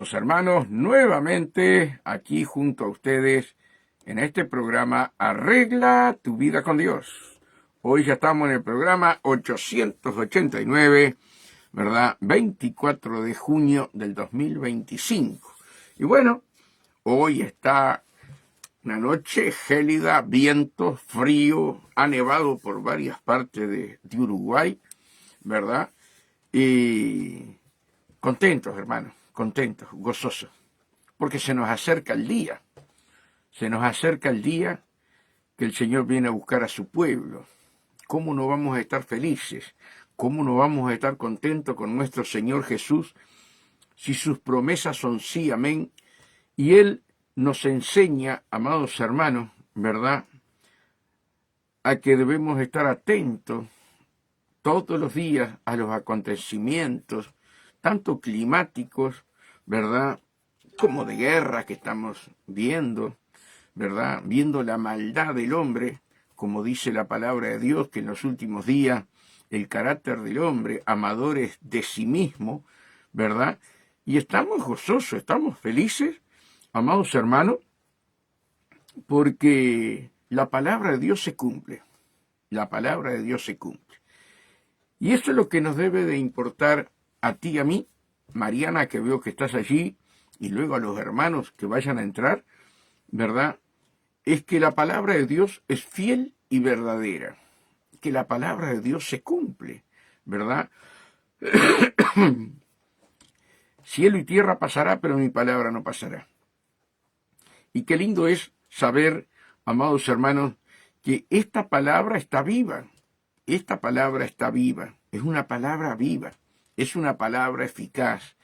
Amados hermanos, nuevamente aquí junto a ustedes en este programa Arregla tu vida con Dios. Hoy ya estamos en el programa 889, ¿verdad? 24 de junio del 2025. Y bueno, hoy está una noche gélida, viento, frío, ha nevado por varias partes de Uruguay, ¿verdad? Y contentos, hermanos, contentos, gozosos, porque se nos acerca el día que el Señor viene a buscar a su pueblo. ¿Cómo no vamos a estar felices? ¿Cómo no vamos a estar contentos con nuestro Señor Jesús si sus promesas son sí, amén? Y Él nos enseña, amados hermanos, ¿verdad?, a que debemos estar atentos todos los días a los acontecimientos, tanto climáticos, ¿verdad?, como de guerra que estamos viendo, ¿verdad?, viendo la maldad del hombre, como dice la palabra de Dios, que en los últimos días el carácter del hombre, amadores de sí mismo, ¿verdad? Y estamos gozosos, estamos felices, amados hermanos, porque la palabra de Dios se cumple, la palabra de Dios se cumple. Y esto es lo que nos debe de importar a ti y a mí, Mariana, que veo que estás allí, y luego a los hermanos que vayan a entrar, ¿verdad?, es que la palabra de Dios es fiel y verdadera, que la palabra de Dios se cumple, ¿verdad? Cielo y tierra pasará, pero mi palabra no pasará. Y qué lindo es saber, amados hermanos, que esta palabra está viva, esta palabra está viva, es una palabra viva, es una palabra eficaz,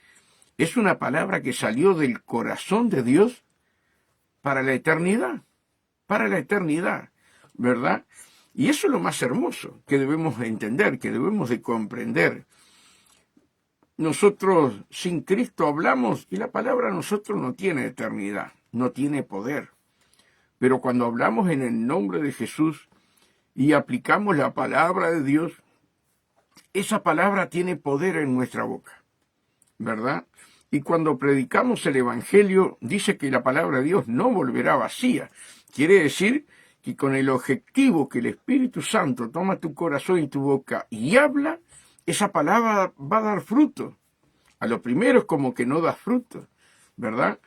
es una palabra que salió del corazón de Dios para la eternidad, ¿verdad? Y eso es lo más hermoso que debemos entender, que debemos de comprender. Nosotros sin Cristo hablamos y la palabra a nosotros no tiene eternidad, no tiene poder. Pero cuando hablamos en el nombre de Jesús y aplicamos la palabra de Dios, esa palabra tiene poder en nuestra boca, ¿verdad? Y cuando predicamos el Evangelio, dice que la palabra de Dios no volverá vacía. Quiere decir que con el objetivo que el Espíritu Santo toma tu corazón y tu boca y habla, esa palabra va a dar fruto. A lo primero es como que no da fruto, ¿verdad?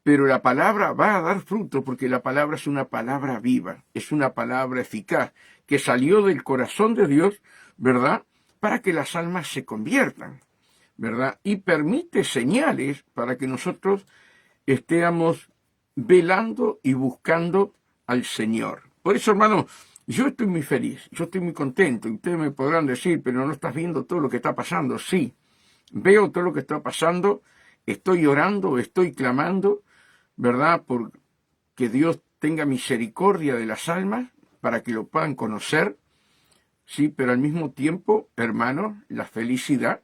Pero la palabra va a dar fruto porque la palabra es una palabra viva, es una palabra eficaz, que salió del corazón de Dios, ¿verdad?, para que las almas se conviertan, ¿verdad? Y permite señales para que nosotros estemos velando y buscando al Señor. Por eso, hermano, yo estoy muy feliz, yo estoy muy contento. Y ustedes me podrán decir, pero no estás viendo todo lo que está pasando. Sí, veo todo lo que está pasando, estoy orando, estoy clamando, ¿verdad?, por que Dios tenga misericordia de las almas para que lo puedan conocer. Sí, pero al mismo tiempo, hermano, la felicidad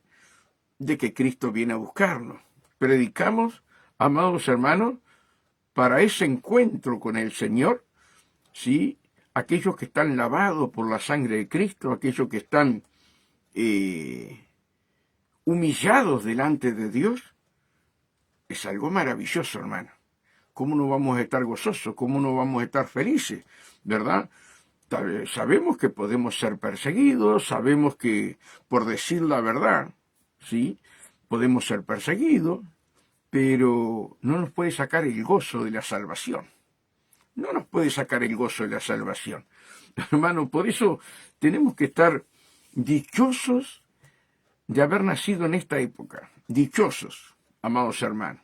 de que Cristo viene a buscarnos. Predicamos, amados hermanos, para ese encuentro con el Señor, ¿sí?, aquellos que están lavados por la sangre de Cristo, aquellos que están humillados delante de Dios, es algo maravilloso, hermano. ¿Cómo no vamos a estar gozosos? ¿Cómo no vamos a estar felices? ¿Verdad? Sabemos que podemos ser perseguidos, sabemos que, por decir la verdad, ¿sí?, podemos ser perseguidos, pero no nos puede sacar el gozo de la salvación. No nos puede sacar el gozo de la salvación. Hermano, por eso tenemos que estar dichosos de haber nacido en esta época. Dichosos, amados hermanos.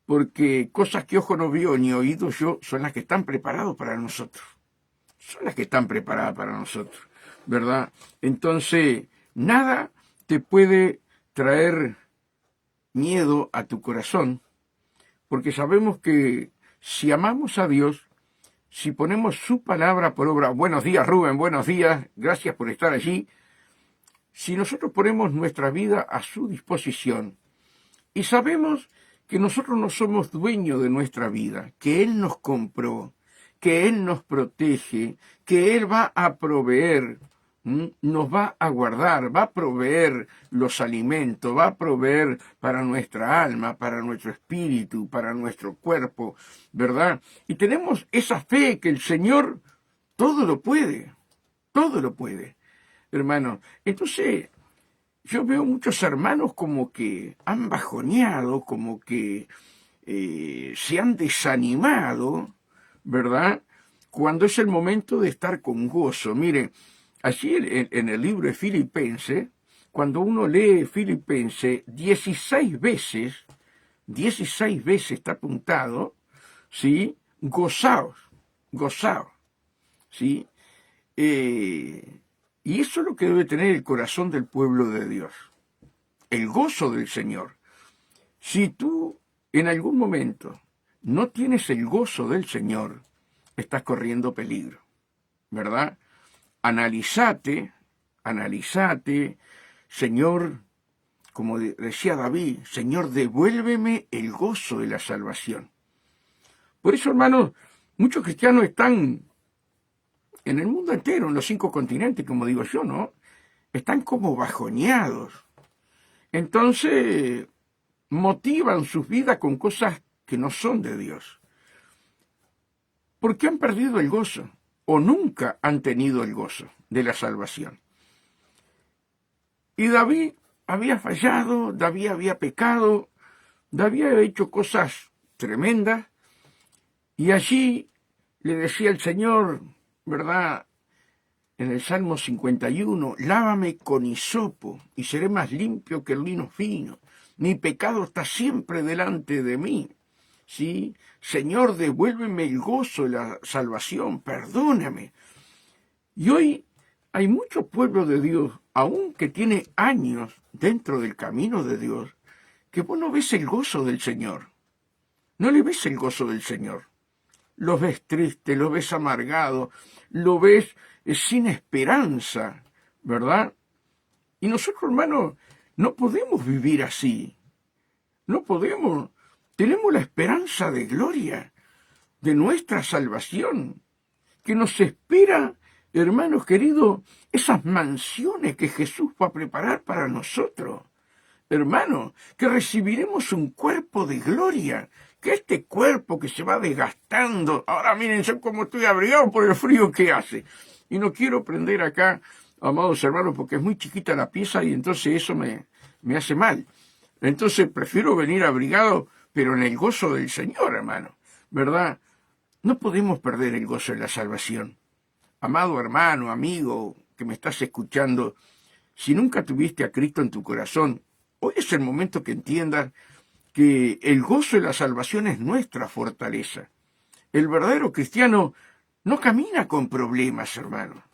Porque cosas que ojo no vio ni oído yo son las que están preparadas para nosotros. Son las que están preparadas para nosotros, ¿verdad? Entonces, nada te puede traer miedo a tu corazón, porque sabemos que si amamos a Dios, si ponemos su palabra por obra, buenos días Rubén, buenos días, gracias por estar allí, si nosotros ponemos nuestra vida a su disposición y sabemos que nosotros no somos dueños de nuestra vida, que Él nos compró, que Él nos protege, que Él va a proveer, nos va a guardar, va a proveer los alimentos, va a proveer para nuestra alma, para nuestro espíritu, para nuestro cuerpo, ¿verdad? Y tenemos esa fe que el Señor todo lo puede, hermano. Entonces, yo veo muchos hermanos como que han bajoneado, como que se han desanimado, ¿verdad? Cuando es el momento de estar con gozo. Mire, allí en el libro de Filipenses, cuando uno lee Filipenses, 16 veces está apuntado, ¿sí? Gozaos, ¿sí? Y eso es lo que debe tener el corazón del pueblo de Dios, el gozo del Señor. Si tú en algún momento no tienes el gozo del Señor, estás corriendo peligro, ¿verdad? Analízate, Señor, como decía David, Señor, devuélveme el gozo de la salvación. Por eso, hermanos, muchos cristianos están en el mundo entero, en los 5 continentes, como digo yo, ¿no? Están como bajoneados. Entonces, motivan sus vidas con cosas que no son de Dios. Porque han perdido el gozo, o nunca han tenido el gozo de la salvación. Y David había fallado, David había pecado, David había hecho cosas tremendas, y allí le decía el Señor, ¿verdad? En el Salmo 51, lávame con hisopo y seré más limpio que el lino fino. Mi pecado está siempre delante de mí. ¿Sí? Señor, devuélveme el gozo de la salvación, perdóname. Y hoy hay mucho pueblo de Dios, aun que tiene años dentro del camino de Dios, que vos no ves el gozo del Señor. No le ves el gozo del Señor. Lo ves triste, lo ves amargado, lo ves sin esperanza, ¿verdad? Y nosotros, hermanos, no podemos vivir así. No podemos. Tenemos la esperanza de gloria, de nuestra salvación, que nos espera, hermanos queridos, esas mansiones que Jesús va a preparar para nosotros. Hermanos, que recibiremos un cuerpo de gloria, que este cuerpo que se va desgastando, ahora miren cómo estoy abrigado por el frío que hace. Y no quiero prender acá, amados hermanos, porque es muy chiquita la pieza y entonces eso me hace mal. Entonces prefiero venir abrigado, pero en el gozo del Señor, hermano, ¿verdad? No podemos perder el gozo de la salvación. Amado hermano, amigo, que me estás escuchando, si nunca tuviste a Cristo en tu corazón, hoy es el momento que entiendas que el gozo de la salvación es nuestra fortaleza. El verdadero cristiano no camina con problemas, hermano.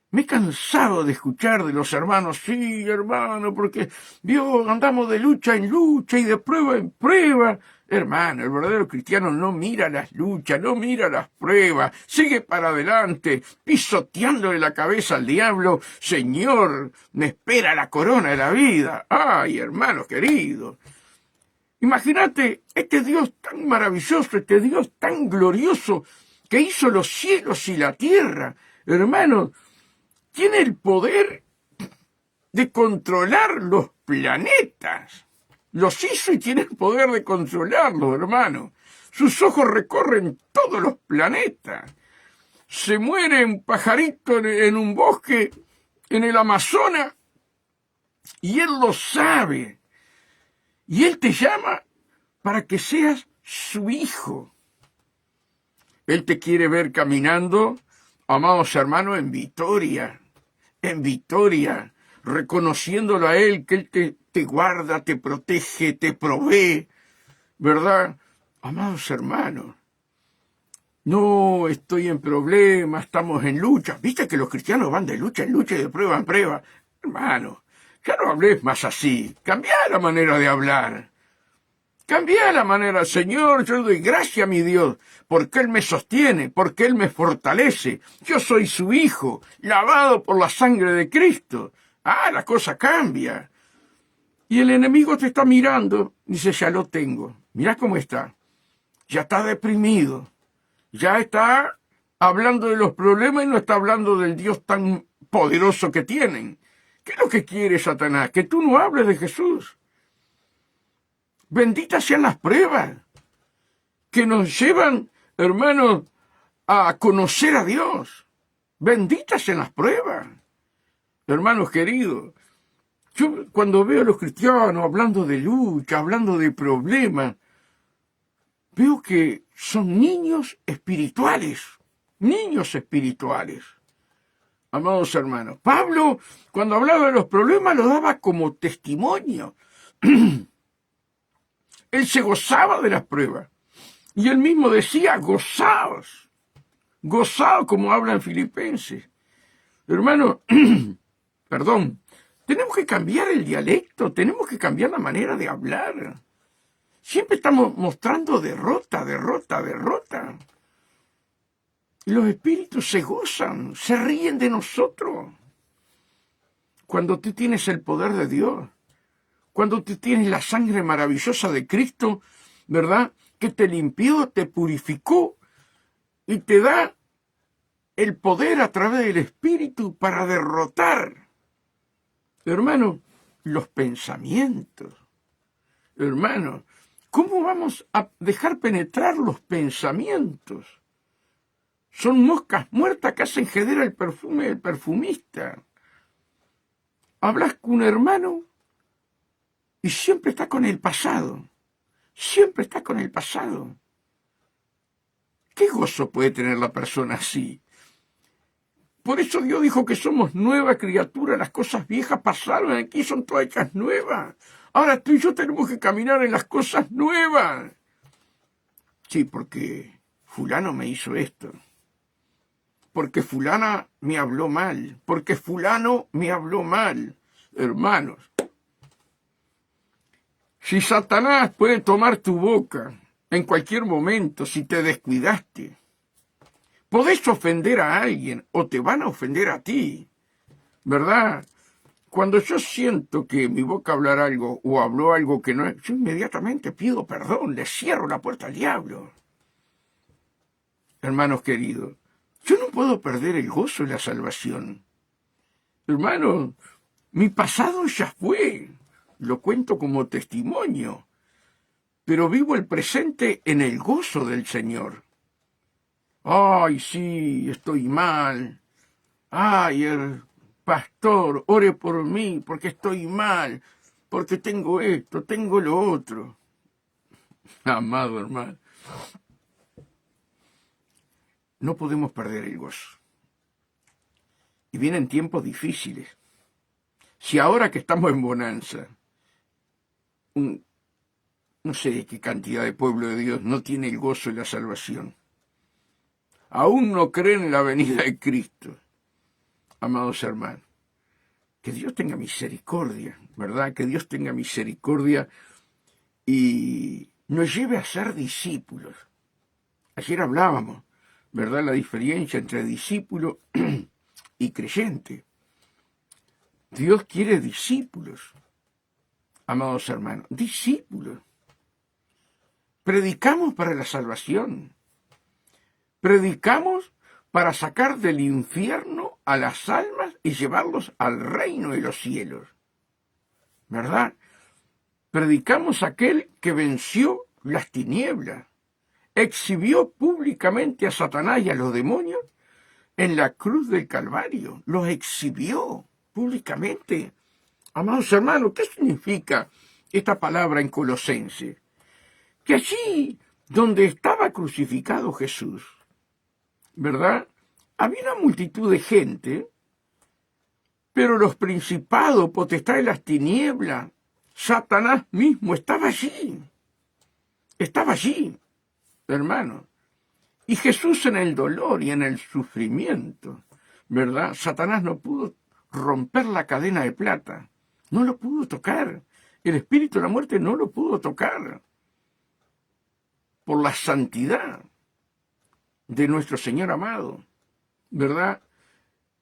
Me he cansado de escuchar de los hermanos, sí, hermano, porque Dios andamos de lucha en lucha y de prueba en prueba. Hermano, el verdadero cristiano no mira las luchas, no mira las pruebas, sigue para adelante, pisoteándole la cabeza al diablo. Señor, me espera la corona de la vida. Ay, hermano querido. Imagínate este Dios tan maravilloso, este Dios tan glorioso, que hizo los cielos y la tierra. Hermano, tiene el poder de controlar los planetas. Los hizo y tiene el poder de controlarlos, hermano. Sus ojos recorren todos los planetas. Se muere un pajarito en un bosque, en el Amazonas, y él lo sabe. Y él te llama para que seas su hijo. Él te quiere ver caminando, amados hermanos, en victoria, reconociéndolo a Él, que Él te guarda, te protege, te provee, ¿verdad? Amados hermanos, no estoy en problemas, estamos en lucha. ¿Viste que los cristianos van de lucha en lucha y de prueba en prueba? Hermano, ya no hables más así, cambia la manera de hablar. Cambia la manera, Señor, yo le doy gracias a mi Dios, porque Él me sostiene, porque Él me fortalece. Yo soy su hijo, lavado por la sangre de Cristo. Ah, la cosa cambia. Y el enemigo te está mirando, dice, ya lo tengo. Mirá cómo está. Ya está deprimido. Ya está hablando de los problemas y no está hablando del Dios tan poderoso que tienen. ¿Qué es lo que quiere Satanás? Que tú no hables de Jesús. Benditas sean las pruebas que nos llevan, hermanos, a conocer a Dios. Benditas sean las pruebas. Hermanos queridos, yo cuando veo a los cristianos hablando de lucha, hablando de problemas, veo que son niños espirituales. Niños espirituales. Amados hermanos, Pablo, cuando hablaba de los problemas, lo daba como testimonio. Él se gozaba de las pruebas. Y él mismo decía, gozaos. Gozaos, como habla en Filipenses. Hermano, perdón, tenemos que cambiar el dialecto, tenemos que cambiar la manera de hablar. Siempre estamos mostrando derrota, derrota, derrota. Y los espíritus se gozan, se ríen de nosotros. Cuando tú tienes el poder de Dios, cuando tú tienes la sangre maravillosa de Cristo, ¿verdad? Que te limpió, te purificó y te da el poder a través del Espíritu para derrotar, hermano, los pensamientos. Hermano, ¿cómo vamos a dejar penetrar los pensamientos? Son moscas muertas que hacen ceder el perfume del perfumista. Hablas con un hermano y siempre está con el pasado. Siempre está con el pasado. ¿Qué gozo puede tener la persona así? Por eso Dios dijo que somos nueva criatura. Las cosas viejas pasaron, aquí son todas hechas nuevas. Ahora tú y yo tenemos que caminar en las cosas nuevas. Sí, porque fulano me hizo esto. Porque fulana me habló mal. Porque fulano me habló mal. Hermanos, si Satanás puede tomar tu boca en cualquier momento, si te descuidaste, podés ofender a alguien o te van a ofender a ti, ¿verdad? Cuando yo siento que mi boca hablar algo o habló algo que no es, yo inmediatamente pido perdón, le cierro la puerta al diablo. Hermanos queridos, yo no puedo perder el gozo de la salvación. Hermanos, mi pasado ya fue, lo cuento como testimonio, pero vivo el presente en el gozo del Señor. Ay, sí, estoy mal. Ay, el pastor, ore por mí porque estoy mal, porque tengo esto, tengo lo otro. Amado hermano, no podemos perder el gozo. Y vienen tiempos difíciles. Si ahora que estamos en bonanza, no sé qué cantidad de pueblo de Dios no tiene el gozo de la salvación, aún no creen en la venida de Cristo, amados hermanos, que Dios tenga misericordia, ¿verdad? Que Dios tenga misericordia y nos lleve a ser discípulos. Ayer hablábamos, ¿verdad? La diferencia entre discípulo y creyente. Dios quiere discípulos, amados hermanos, discípulos. Predicamos para la salvación. Predicamos para sacar del infierno a las almas y llevarlos al reino de los cielos. ¿Verdad? Predicamos a aquel que venció las tinieblas, exhibió públicamente a Satanás y a los demonios en la cruz del Calvario. Los exhibió públicamente. Amados hermanos, ¿qué significa esta palabra en Colosenses? Que allí donde estaba crucificado Jesús, ¿verdad? Había una multitud de gente, pero los principados, potestades de las tinieblas, Satanás mismo estaba allí. Estaba allí, hermano. Y Jesús en el dolor y en el sufrimiento, ¿verdad? Satanás no pudo romper la cadena de plata. No lo pudo tocar. El espíritu de la muerte no lo pudo tocar. Por la santidad de nuestro Señor amado, ¿verdad?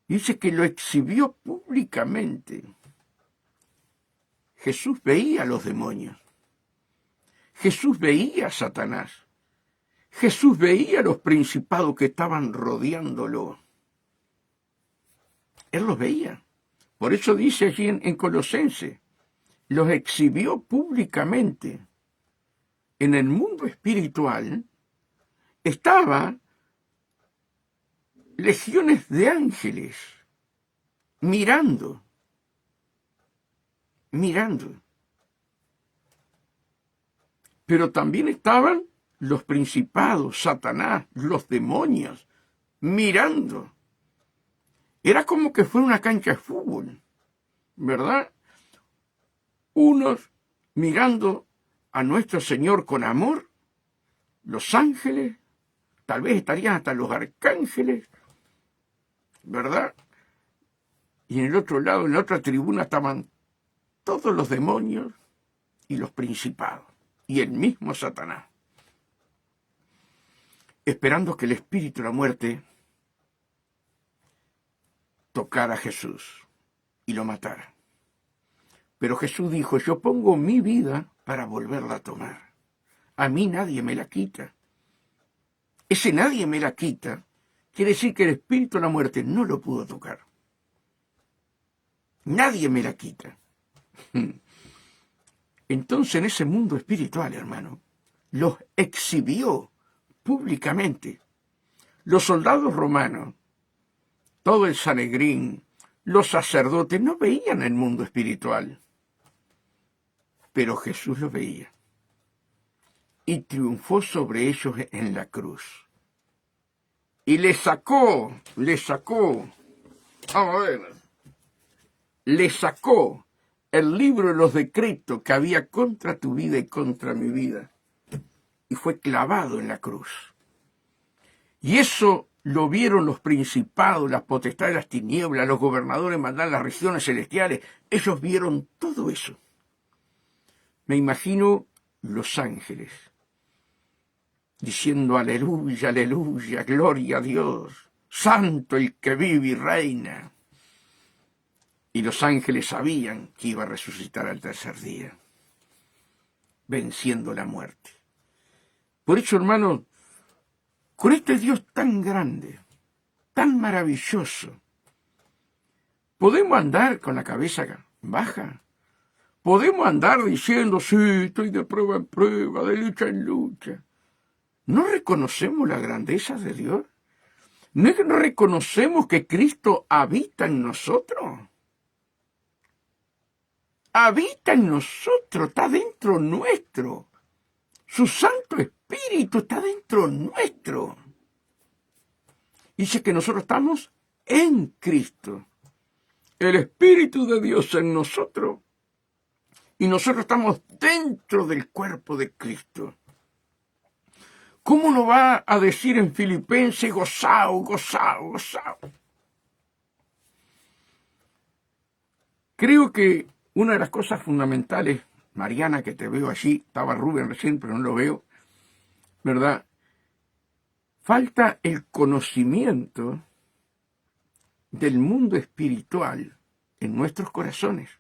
Dice que lo exhibió públicamente. Jesús veía a los demonios. Jesús veía a Satanás. Jesús veía los principados que estaban rodeándolo. Él los veía. Por eso dice allí en Colosenses, los exhibió públicamente. En el mundo espiritual estaban legiones de ángeles mirando. Pero también estaban los principados, Satanás, los demonios, mirando. Era como que fuera una cancha de fútbol, ¿verdad? Unos mirando a nuestro Señor con amor, los ángeles, tal vez estarían hasta los arcángeles, ¿verdad? Y en el otro lado, en la otra tribuna, estaban todos los demonios y los principados, y el mismo Satanás, esperando que el espíritu de la muerte tocara a Jesús y lo matara. Pero Jesús dijo, yo pongo mi vida para volverla a tomar. A mí nadie me la quita. Ese nadie me la quita quiere decir que el espíritu de la muerte no lo pudo tocar. Nadie me la quita. Entonces en ese mundo espiritual, hermano, los exhibió públicamente. Los soldados romanos, todo el Sanedrín, los sacerdotes no veían el mundo espiritual, pero Jesús lo veía y triunfó sobre ellos en la cruz. Y le sacó, vamos a ver, le sacó el libro de los decretos que había contra tu vida y contra mi vida. Y fue clavado en la cruz. Y eso lo vieron los principados, las potestades de las tinieblas, los gobernadores mandan las regiones celestiales. Ellos vieron todo eso. Me imagino los ángeles diciendo aleluya, aleluya, gloria a Dios, santo el que vive y reina. Y los ángeles sabían que iba a resucitar al tercer día, venciendo la muerte. Por eso, hermanos, con este Dios tan grande, tan maravilloso, ¿podemos andar con la cabeza baja? ¿Podemos andar diciendo, sí, estoy de prueba en prueba, de lucha en lucha? ¿No reconocemos la grandeza de Dios? ¿No reconocemos que Cristo habita en nosotros? Habita en nosotros, está dentro nuestro. Su Santo Espíritu está dentro nuestro. Dice que nosotros estamos en Cristo. El Espíritu de Dios en nosotros. Y nosotros estamos dentro del cuerpo de Cristo. ¿Cómo nos va a decir en Filipenses, gozaos, gozaos, gozaos? Creo que una de las cosas fundamentales, Mariana, que te veo allí, estaba Rubén recién, pero no lo veo, ¿verdad? Falta el conocimiento del mundo espiritual en nuestros corazones.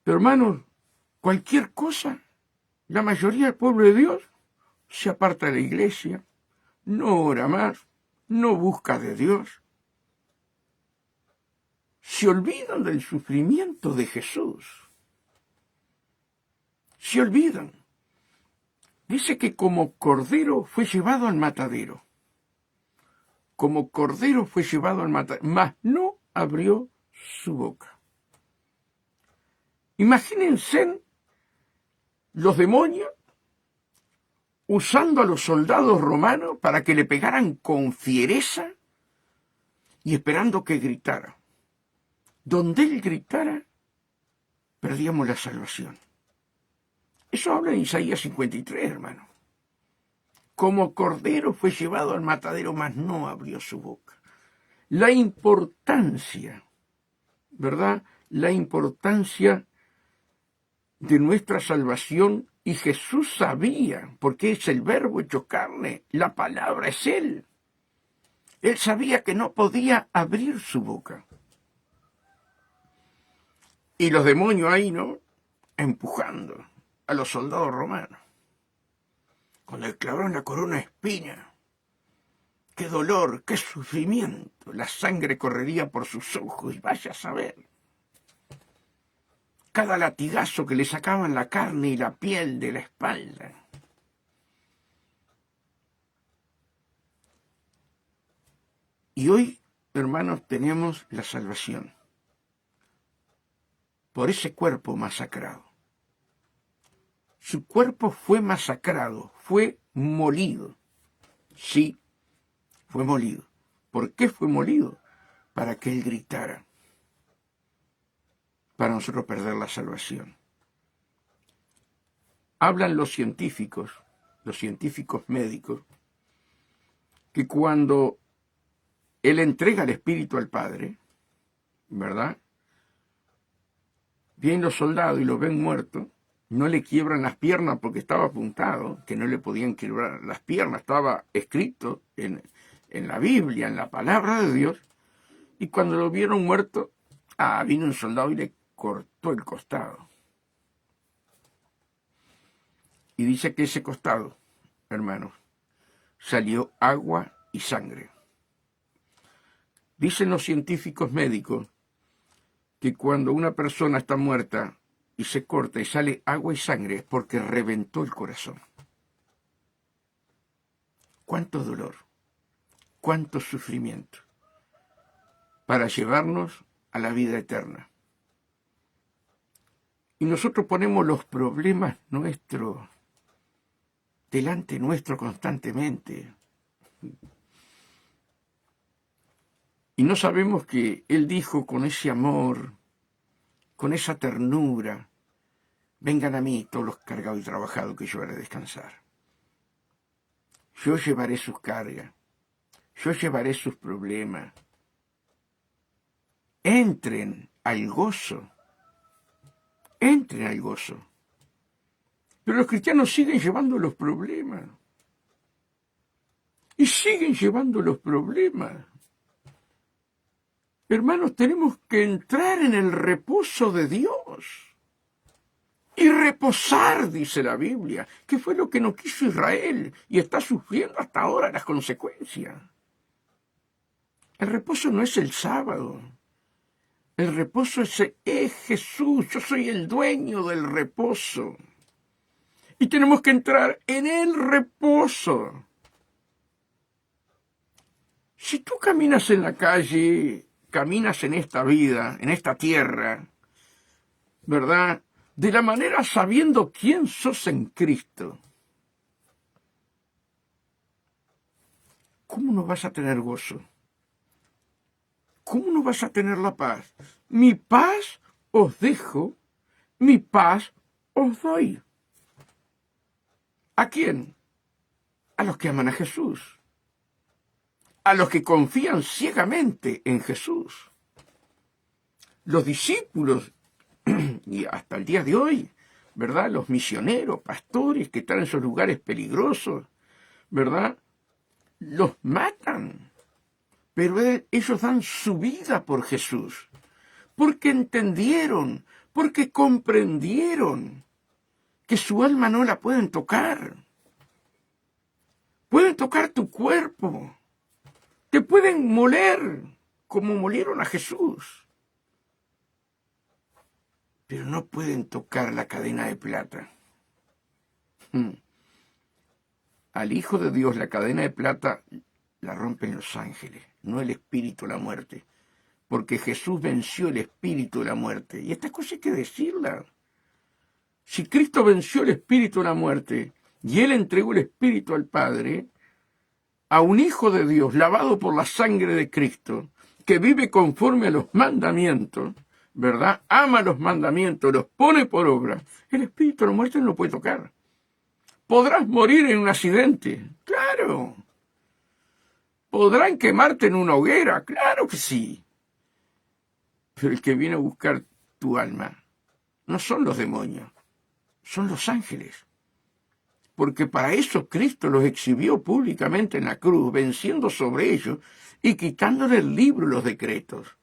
Pero hermanos, cualquier cosa, la mayoría del pueblo de Dios se aparta de la iglesia, no ora más, no busca de Dios. Se olvidan del sufrimiento de Jesús. Se olvidan. Dice que como cordero fue llevado al matadero. Como cordero fue llevado al matadero, mas no abrió su boca. Imagínense los demonios usando a los soldados romanos para que le pegaran con fiereza y esperando que gritara. Donde él gritara, perdíamos la salvación. Eso habla en Isaías 53, hermano. Como cordero fue llevado al matadero, mas no abrió su boca. La importancia, ¿verdad? La importancia de nuestra salvación, y Jesús sabía, porque es el verbo hecho carne, la palabra es Él. Él sabía que no podía abrir su boca. Y los demonios ahí, ¿no? Empujando a los soldados romanos. cuando le clavaron la corona de espina. ¡Qué dolor, qué sufrimiento! La sangre correría por sus ojos y vaya a saber. Cada latigazo que le sacaban la carne y la piel de la espalda. Y hoy, hermanos, tenemos la salvación por ese cuerpo masacrado. Su cuerpo fue masacrado, fue molido. Sí, fue molido. ¿Por qué fue molido? Para que Él gritara. Para nosotros perder la salvación. Hablan los científicos médicos, que cuando Él entrega el Espíritu al Padre, ¿verdad? Vienen los soldados y lo ven muerto, no le quiebran las piernas porque estaba apuntado, que no le podían quiebrar las piernas, estaba escrito en la Biblia, en la palabra de Dios, y cuando lo vieron muerto, vino un soldado y le cortó el costado. Y dice que ese costado, hermanos, salió agua y sangre. Dicen los científicos médicos que cuando una persona está muerta y se corta y sale agua y sangre es porque reventó el corazón. Cuánto dolor, cuánto sufrimiento para llevarnos a la vida eterna. Y nosotros ponemos los problemas nuestros delante nuestro constantemente. Y no sabemos que Él dijo con ese amor, con esa ternura, vengan a mí todos los cargados y trabajados que yo haré descansar. Yo llevaré sus cargas, yo llevaré sus problemas. Entren al gozo, entren al gozo. Pero los cristianos siguen llevando los problemas. Y siguen llevando los problemas. Hermanos, tenemos que entrar en el reposo de Dios. Y reposar, dice la Biblia, que fue lo que no quiso Israel y está sufriendo hasta ahora las consecuencias. El reposo no es el sábado. El reposo es Jesús. Yo soy el dueño del reposo. Y tenemos que entrar en el reposo. Si tú caminas en la calle, caminas en esta vida, en esta tierra, ¿verdad? De la manera sabiendo quién sos en Cristo, ¿cómo no vas a tener gozo? ¿Cómo no vas a tener la paz? Mi paz os dejo, mi paz os doy. ¿A quién? A los que aman a Jesús. A los que confían ciegamente en Jesús. Los discípulos, y hasta el día de hoy, ¿verdad? Los misioneros, pastores que están en esos lugares peligrosos, ¿verdad? Los matan. Pero ellos dan su vida por Jesús. Porque entendieron, porque comprendieron que su alma no la pueden tocar. Pueden tocar tu cuerpo. Te pueden moler como molieron a Jesús. Pero no pueden tocar la cadena de plata. Al Hijo de Dios la cadena de plata la rompen los ángeles, no el espíritu de la muerte. Porque Jesús venció el espíritu de la muerte. Y esta cosa hay que decirla. Si Cristo venció el espíritu de la muerte y Él entregó el espíritu al Padre, a un Hijo de Dios lavado por la sangre de Cristo, que vive conforme a los mandamientos, ¿verdad? Ama los mandamientos, los pone por obra, el espíritu de la muerte no lo puede tocar. ¿Podrás morir en un accidente? Claro. ¿Podrán quemarte en una hoguera? Claro que sí. Pero el que viene a buscar tu alma no son los demonios, son los ángeles. Porque para eso Cristo los exhibió públicamente en la cruz, venciendo sobre ellos y quitándole el libro y los decretos.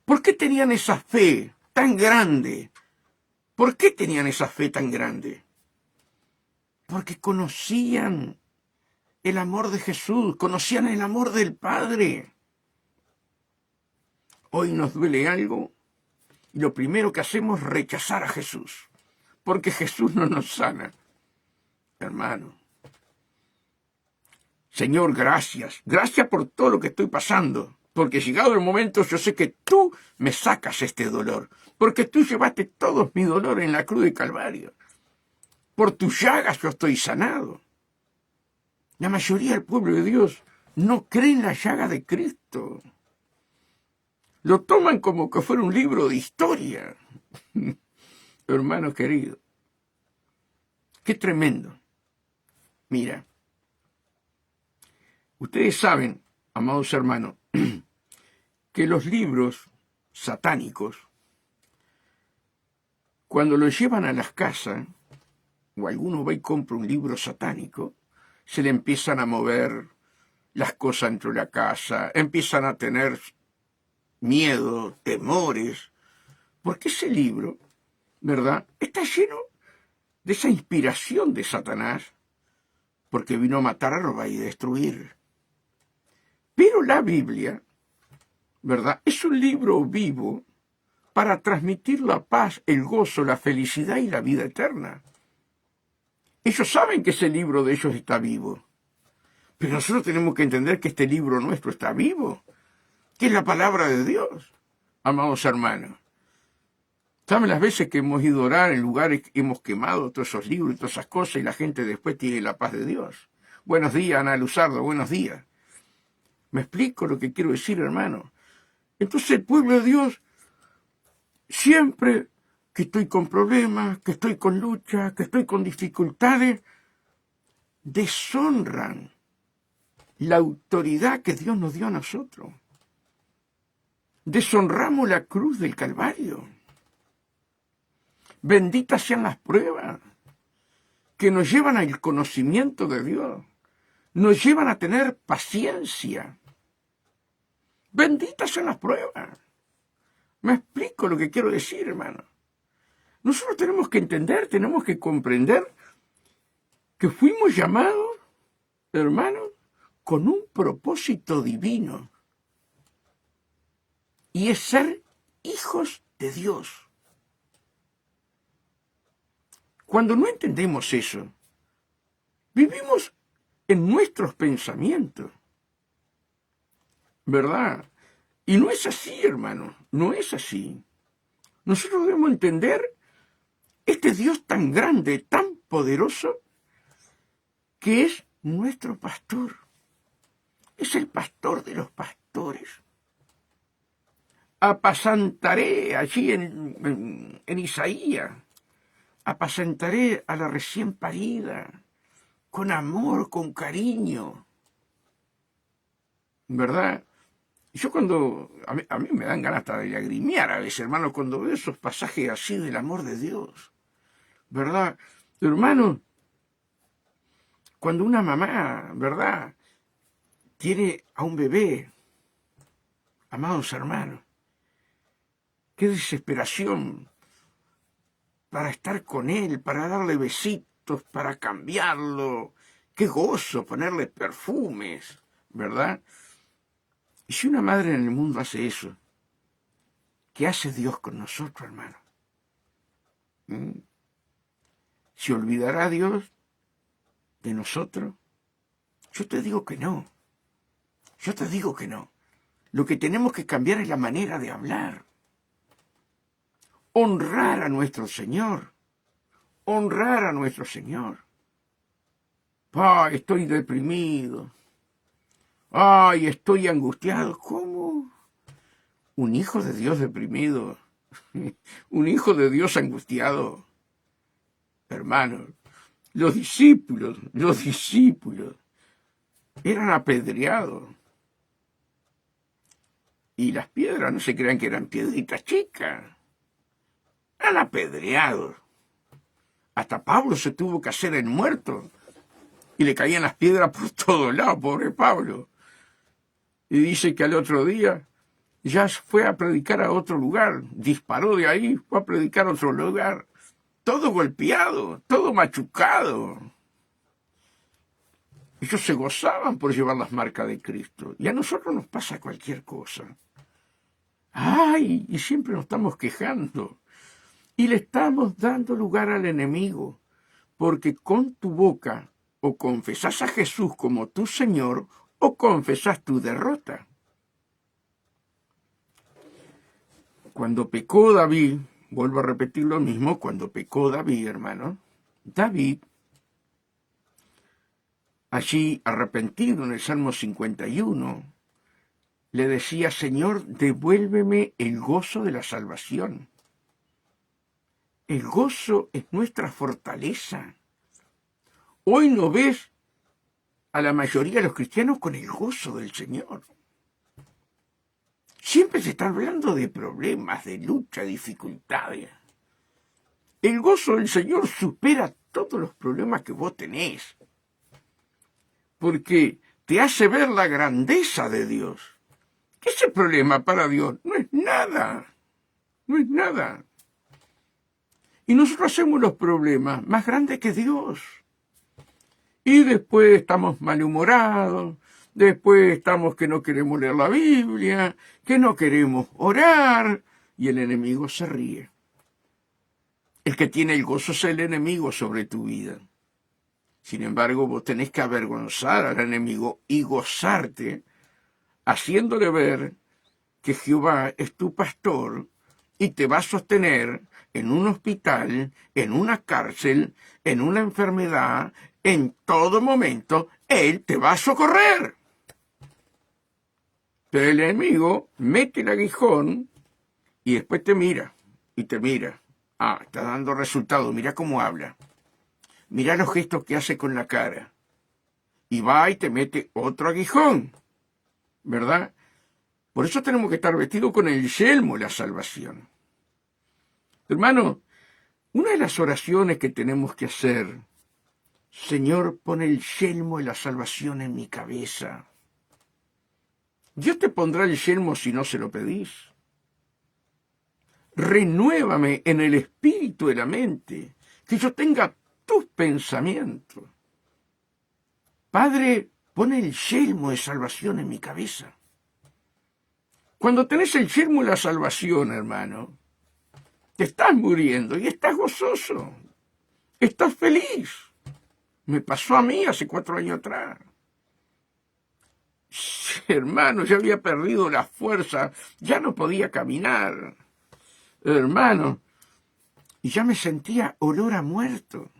¿Por qué tenían esa fe tan grande? ¿Por qué tenían esa fe tan grande? porque conocían el amor de Jesús, conocían el amor del Padre. Hoy nos duele algo y lo primero que hacemos es rechazar a Jesús, porque Jesús no nos sana. Hermano, Señor, gracias. Gracias por todo lo que estoy pasando, porque llegado el momento yo sé que tú me sacas este dolor, porque tú llevaste todos mi dolor en la cruz de Calvario. Por tus llagas yo estoy sanado. La mayoría del pueblo de Dios no cree en la llaga de Cristo. Lo toman como que fuera un libro de historia. Hermano querido, qué tremendo. Mira, ustedes saben, amados hermanos, que los libros satánicos, cuando los llevan a las casas, o alguno va y compra un libro satánico, se le empiezan a mover las cosas dentro de la casa, empiezan a tener miedo, temores, porque ese libro, ¿verdad?, está lleno de esa inspiración de Satanás, porque vino a matar, a robar y destruir. Pero la Biblia, ¿verdad?, es un libro vivo para transmitir la paz, el gozo, la felicidad y la vida eterna. Ellos saben que ese libro de ellos está vivo, pero nosotros tenemos que entender que este libro nuestro está vivo, que es la palabra de Dios, amados hermanos. ¿Saben las veces que hemos ido a orar en lugares que hemos quemado todos esos libros y todas esas cosas y la gente después tiene la paz de Dios? Buenos días, Ana Luzardo, buenos días. ¿Me explico lo que quiero decir, hermano? Entonces el pueblo de Dios, siempre que estoy con problemas, que estoy con lucha, que estoy con dificultades, deshonran la autoridad que Dios nos dio a nosotros. Deshonramos la cruz del Calvario. Benditas sean las pruebas que nos llevan al conocimiento de Dios, nos llevan a tener paciencia. Benditas sean las pruebas. Me explico lo que quiero decir, hermano. Nosotros tenemos que entender, tenemos que comprender que fuimos llamados, hermanos, con un propósito divino. Y es ser hijos de Dios. Cuando no entendemos eso, vivimos en nuestros pensamientos, ¿verdad? Y no es así, hermano, no es así. Nosotros debemos entender este Dios tan grande, tan poderoso, que es nuestro pastor. Es el pastor de los pastores. Apacentaré allí en Isaías. Apacentaré a la recién parida, con amor, con cariño. ¿Verdad? Yo a mí me dan ganas hasta de lagrimear a veces, hermano, cuando veo esos pasajes así del amor de Dios. ¿Verdad? Hermano, cuando una mamá, ¿verdad?, tiene a un bebé, amados hermanos, qué desesperación para estar con él, para darle besitos, para cambiarlo. Qué gozo ponerle perfumes, ¿verdad? Y si una madre en el mundo hace eso, ¿qué hace Dios con nosotros, hermano? ¿Se olvidará Dios de nosotros? Yo te digo que no. Yo te digo que no. Lo que tenemos que cambiar es la manera de hablar. Honrar a nuestro Señor. Honrar a nuestro Señor. Ay, estoy deprimido. Ay, estoy angustiado. ¿Cómo? Un hijo de Dios deprimido. Un hijo de Dios angustiado. Hermanos, los discípulos eran apedreados. Y las piedras no se crean que eran piedritas chicas. Eran apedreados. Hasta Pablo se tuvo que hacer el muerto. Y le caían las piedras por todos lados, pobre Pablo. Y dice que al otro día ya fue a predicar a otro lugar. Disparó de ahí, fue a predicar a otro lugar. Todo golpeado, todo machucado. Ellos se gozaban por llevar las marcas de Cristo. Y a nosotros nos pasa cualquier cosa. ¡Ay! Y siempre nos estamos quejando. Y le estamos dando lugar al enemigo. Porque con tu boca o confesás a Jesús como tu Señor o confesás tu derrota. Cuando pecó David, vuelvo a repetir lo mismo, cuando pecó David, hermano, David, allí arrepentido en el Salmo 51, le decía, Señor, devuélveme el gozo de la salvación. El gozo es nuestra fortaleza. Hoy no ves a la mayoría de los cristianos con el gozo del Señor. Siempre se está hablando de problemas, de lucha, dificultades. El gozo del Señor supera todos los problemas que vos tenés, porque te hace ver la grandeza de Dios. ¿Qué es el problema para Dios? No es nada, no es nada. Y nosotros hacemos los problemas más grandes que Dios. Y después estamos malhumorados, después estamos que no queremos leer la Biblia, que no queremos orar, y el enemigo se ríe. El que tiene el gozo es el enemigo sobre tu vida. Sin embargo, vos tenés que avergonzar al enemigo y gozarte, haciéndole ver que Jehová es tu pastor y te va a sostener en un hospital, en una cárcel, en una enfermedad, en todo momento, Él te va a socorrer. Pero el enemigo mete el aguijón y después te mira y te mira. Ah, está dando resultado, mira cómo habla. Mira los gestos que hace con la cara. Y va y te mete otro aguijón, ¿verdad? Por eso tenemos que estar vestidos con el yelmo de la salvación. Hermano, una de las oraciones que tenemos que hacer, Señor, pon el yelmo de la salvación en mi cabeza. Dios te pondrá el yelmo si no se lo pedís. Renuévame en el espíritu de la mente, que yo tenga tus pensamientos. Padre, pon el yelmo de salvación en mi cabeza. Cuando tenés el yelmo de la salvación, hermano, te estás muriendo y estás gozoso, estás feliz. Me pasó a mí hace 4 años atrás. Hermano, ya había perdido la fuerza, ya no podía caminar. Hermano, y ya me sentía olor a muerto.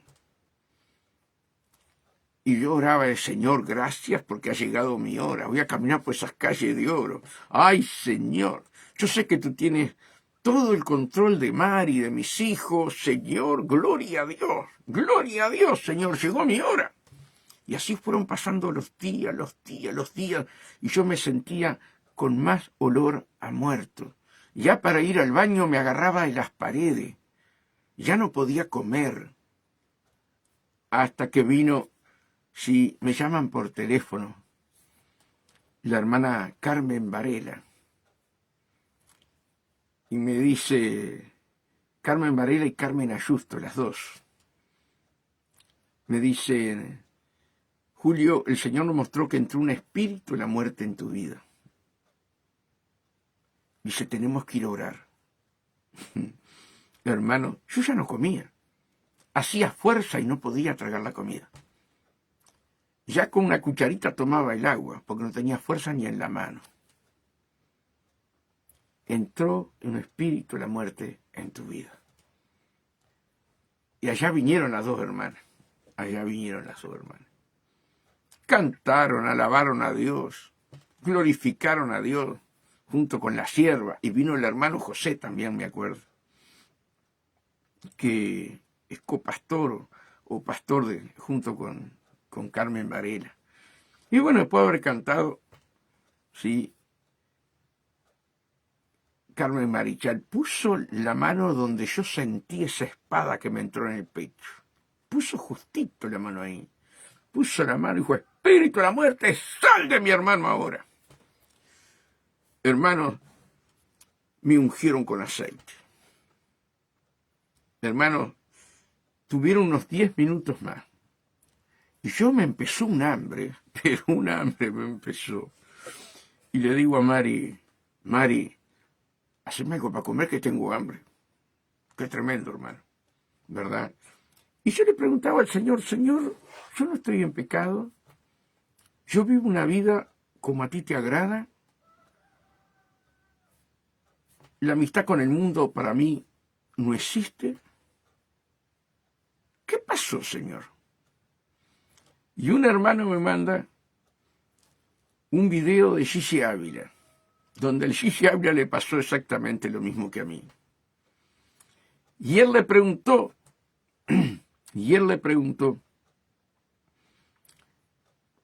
Y yo oraba al Señor, gracias porque ha llegado mi hora. Voy a caminar por esas calles de oro. Ay, Señor, yo sé que tú tienes todo el control de Mari, de mis hijos. Señor, gloria a Dios, Señor, llegó mi hora. Y así fueron pasando los días, y yo me sentía con más olor a muerto. Ya para ir al baño me agarraba de las paredes. Ya no podía comer. Hasta que vino, si me llaman por teléfono, la hermana Carmen Varela. Y me dice, Carmen Varela y Carmen Ayusto, las dos. Me dice, Julio, el Señor nos mostró que entró un espíritu de la muerte en tu vida. Dice, tenemos que ir a orar. Hermano, yo ya no comía. Hacía fuerza y no podía tragar la comida. Ya con una cucharita tomaba el agua, porque no tenía fuerza ni en la mano. Entró un espíritu de la muerte en tu vida. Y allá vinieron las dos hermanas. Cantaron, alabaron a Dios, glorificaron a Dios, junto con la sierva. Y vino el hermano José también, me acuerdo, que es copastor o pastor junto con Carmen Varela. Y bueno, después de haber cantado, sí, Carmen Marichal puso la mano donde yo sentí esa espada que me entró en el pecho. Puso justito la mano ahí. Puso la mano y dijo, espíritu de la muerte, sal de mi hermano ahora. Hermanos, me ungieron con aceite. Hermanos, tuvieron unos 10 minutos más. Y yo me empezó un hambre, pero un hambre me empezó. Y le digo a Mari, Mari, haceme algo para comer que tengo hambre. Qué tremendo, hermano, ¿verdad? Y yo le preguntaba al Señor, Señor, yo no estoy en pecado, yo vivo una vida como a ti te agrada, la amistad con el mundo para mí no existe. ¿Qué pasó, Señor? Y un hermano me manda un video de Gigi Ávila, donde el Gigi Ávila le pasó exactamente lo mismo que a mí. Y él le preguntó,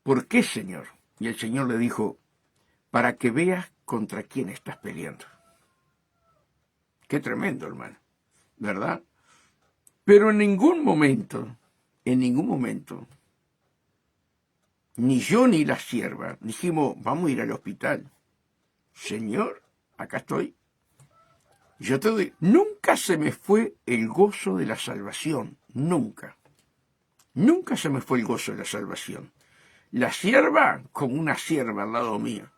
¿por qué, Señor? Y el Señor le dijo, para que veas contra quién estás peleando. Qué tremendo, hermano, ¿verdad? Pero en ningún momento, ni yo ni la sierva dijimos, vamos a ir al hospital. Señor, acá estoy. Yo te doy. Nunca se me fue el gozo de la salvación. Nunca. Nunca se me fue el gozo de la salvación. La sierva como una sierva al lado mío.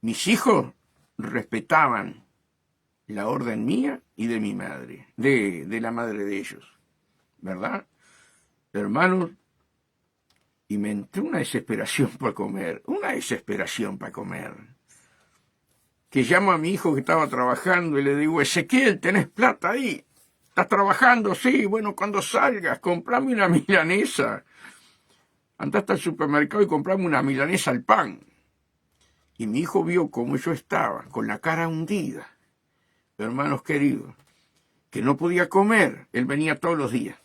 Mis hijos respetaban la orden mía y de mi madre, de la madre de ellos, ¿verdad? Hermanos, y me entró una desesperación para comer, que llamo a mi hijo que estaba trabajando y le digo, Ezequiel, ¿tenés plata ahí? ¿Estás trabajando? Sí, bueno, cuando salgas, comprame una milanesa. Andá hasta el supermercado y comprame una milanesa al pan. Y mi hijo vio cómo yo estaba, con la cara hundida. Hermanos queridos, que no podía comer. Él venía todos los días.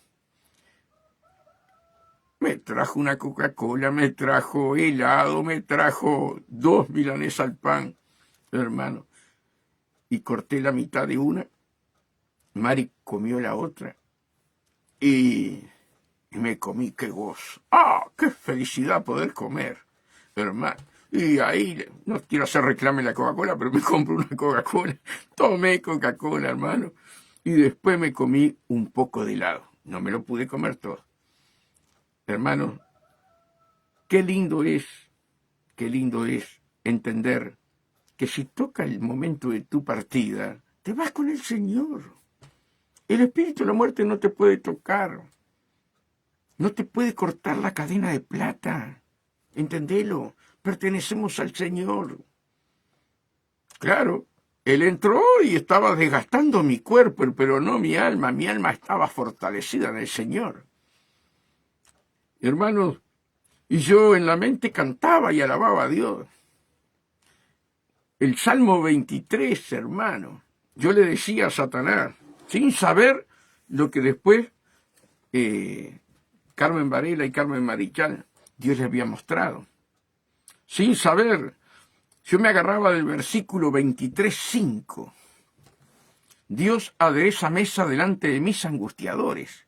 Me trajo una Coca-Cola, me trajo helado, me trajo 2 milanesas al pan, hermano. Y corté la mitad de una. Mari comió la otra. Y me comí, qué gozo. ¡Ah, qué felicidad poder comer, hermano! Y ahí, no quiero hacer reclame la Coca-Cola, pero me compro una Coca-Cola. Tomé Coca-Cola, hermano. Y después me comí un poco de helado. No me lo pude comer todo. Hermano, qué lindo es entender que si toca el momento de tu partida, te vas con el Señor. El espíritu de la muerte no te puede tocar. No te puede cortar la cadena de plata. Entendelo. Pertenecemos al Señor. Claro, Él entró y estaba desgastando mi cuerpo, pero no mi alma. Mi alma estaba fortalecida en el Señor. Hermanos, y yo en la mente cantaba y alababa a Dios. El Salmo 23, hermano. Yo le decía a Satanás, sin saber lo que después Carmen Varela y Carmen Marichal, Dios les había mostrado. Sin saber, yo me agarraba del versículo 23:5. Dios adereza mesa delante de mis angustiadores.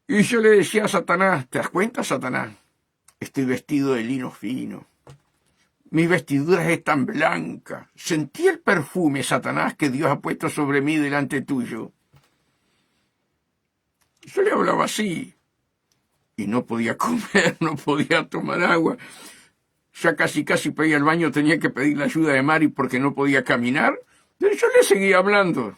Y yo le decía a Satanás, ¿te das cuenta, Satanás? Estoy vestido de lino fino. Mis vestiduras están blancas. Sentí el perfume, Satanás, que Dios ha puesto sobre mí delante tuyo. Yo le hablaba así. Y no podía comer, no podía tomar agua. Ya casi para ir al baño tenía que pedir la ayuda de Mari porque no podía caminar. Pero yo le seguía hablando.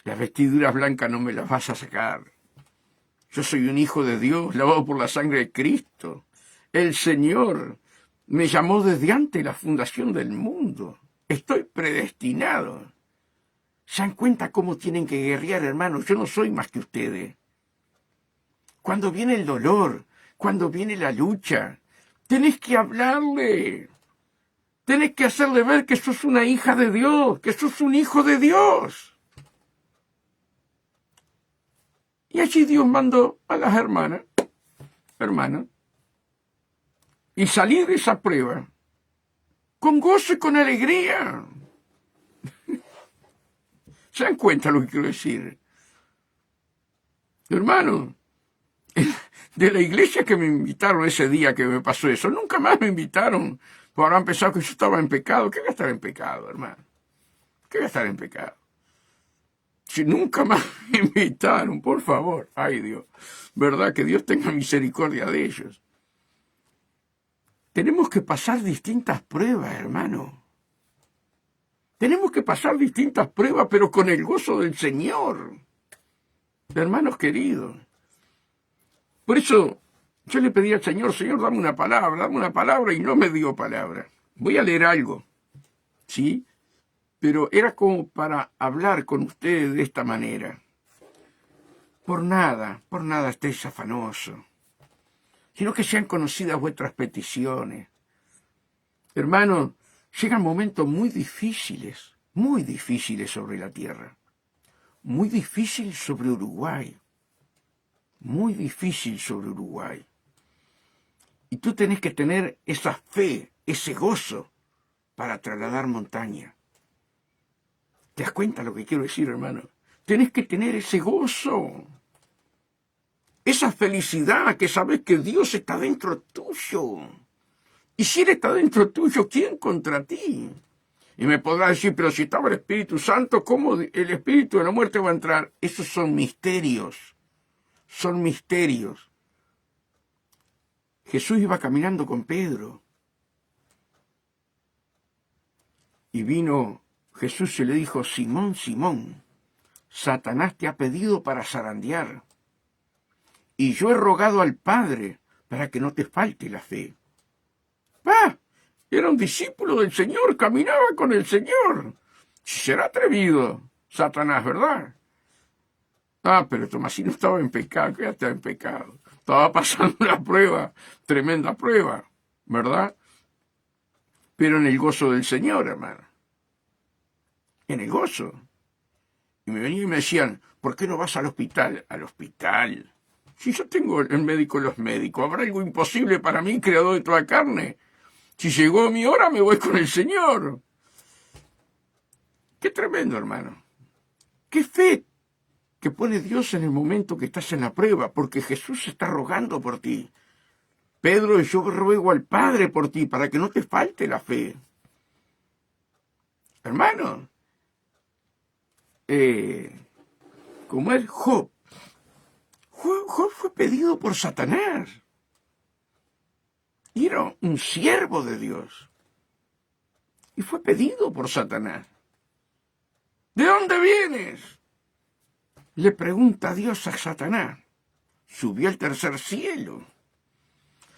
Las vestiduras blancas no me las vas a sacar. Yo soy un hijo de Dios, lavado por la sangre de Cristo. El Señor me llamó desde antes de la fundación del mundo. Estoy predestinado. ¿Se dan cuenta cómo tienen que guerrear, hermanos? Yo no soy más que ustedes. Cuando viene el dolor, cuando viene la lucha, tenés que hablarle. Tenés que hacerle ver que sos una hija de Dios, que sos un hijo de Dios. Y allí Dios mandó a las hermanas, y salir de esa prueba con gozo y con alegría. ¿Se dan cuenta lo que quiero decir? Hermano, de la iglesia que me invitaron ese día que me pasó eso, nunca más me invitaron, porque habrán pensado que yo estaba en pecado. ¿Qué voy a estar en pecado, hermano? ¿Qué voy a estar en pecado? Si nunca más me invitaron, por favor. Ay, Dios. ¿Verdad? Que Dios tenga misericordia de ellos. Tenemos que pasar distintas pruebas, hermano. Tenemos que pasar distintas pruebas, pero con el gozo del Señor. Hermanos queridos. Por eso yo le pedí al Señor, Señor, dame una palabra, y no me dio palabra. Voy a leer algo, ¿sí? Pero era como para hablar con ustedes de esta manera. Por nada estéis afanosos, sino que sean conocidas vuestras peticiones. Hermanos, llegan momentos muy difíciles sobre la tierra. Muy difícil sobre Uruguay. Muy difícil sobre Uruguay. Y tú tenés que tener esa fe, ese gozo, para trasladar montaña. ¿Te das cuenta lo que quiero decir, hermano? Tenés que tener ese gozo, esa felicidad que sabes que Dios está dentro tuyo. Y si Él está dentro tuyo, ¿quién contra ti? Y me podrá decir, pero si estaba el Espíritu Santo, ¿cómo el Espíritu de la muerte va a entrar? Esos son misterios. Son misterios. Jesús iba caminando con Pedro. Y vino Jesús y le dijo, Simón, Simón, Satanás te ha pedido para zarandear. Y yo he rogado al Padre para que no te falte la fe. ¡Ah! Era un discípulo del Señor, caminaba con el Señor. Será atrevido, Satanás, ¿verdad? Ah, pero Tomasino estaba en pecado, que ya estaba en pecado. Estaba pasando una prueba, tremenda prueba, ¿verdad? Pero en el gozo del Señor, hermano. En el gozo. Y me venían y me decían, ¿por qué no vas al hospital? Al hospital. Si yo tengo el médico de los médicos, ¿habrá algo imposible para mí, creador de toda carne? Si llegó mi hora, me voy con el Señor. Qué tremendo, hermano. Qué fe que pone Dios en el momento que estás en la prueba, porque Jesús está rogando por ti. Pedro, yo ruego al Padre por ti, para que no te falte la fe. Hermano, como es Job. Job fue pedido por Satanás. Y era un siervo de Dios. Y fue pedido por Satanás. ¿De dónde vienes? Le pregunta Dios a Satanás. Subió al tercer cielo.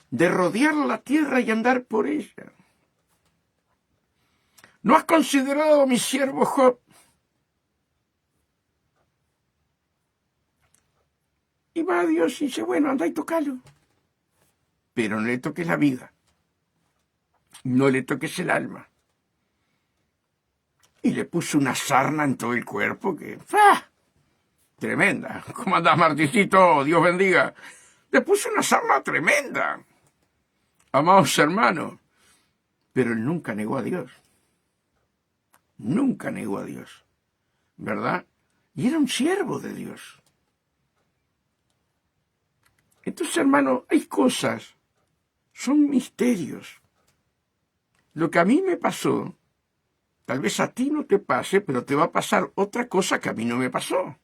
De rodear la tierra y andar por ella. ¿No has considerado a mi siervo Job? Y va a Dios y dice, bueno, anda y tocalo. Pero no le toques la vida. No le toques el alma. Y le puso una sarna en todo el cuerpo que... ¡ah! Tremenda. ¿Cómo andás, Marticito? Dios bendiga. Le puso una sarna tremenda. Amados hermanos. Pero él nunca negó a Dios. Nunca negó a Dios. ¿Verdad? Y era un siervo de Dios. Entonces, hermano, hay cosas. Son misterios. Lo que a mí me pasó, tal vez a ti no te pase, pero te va a pasar otra cosa que a mí no me pasó.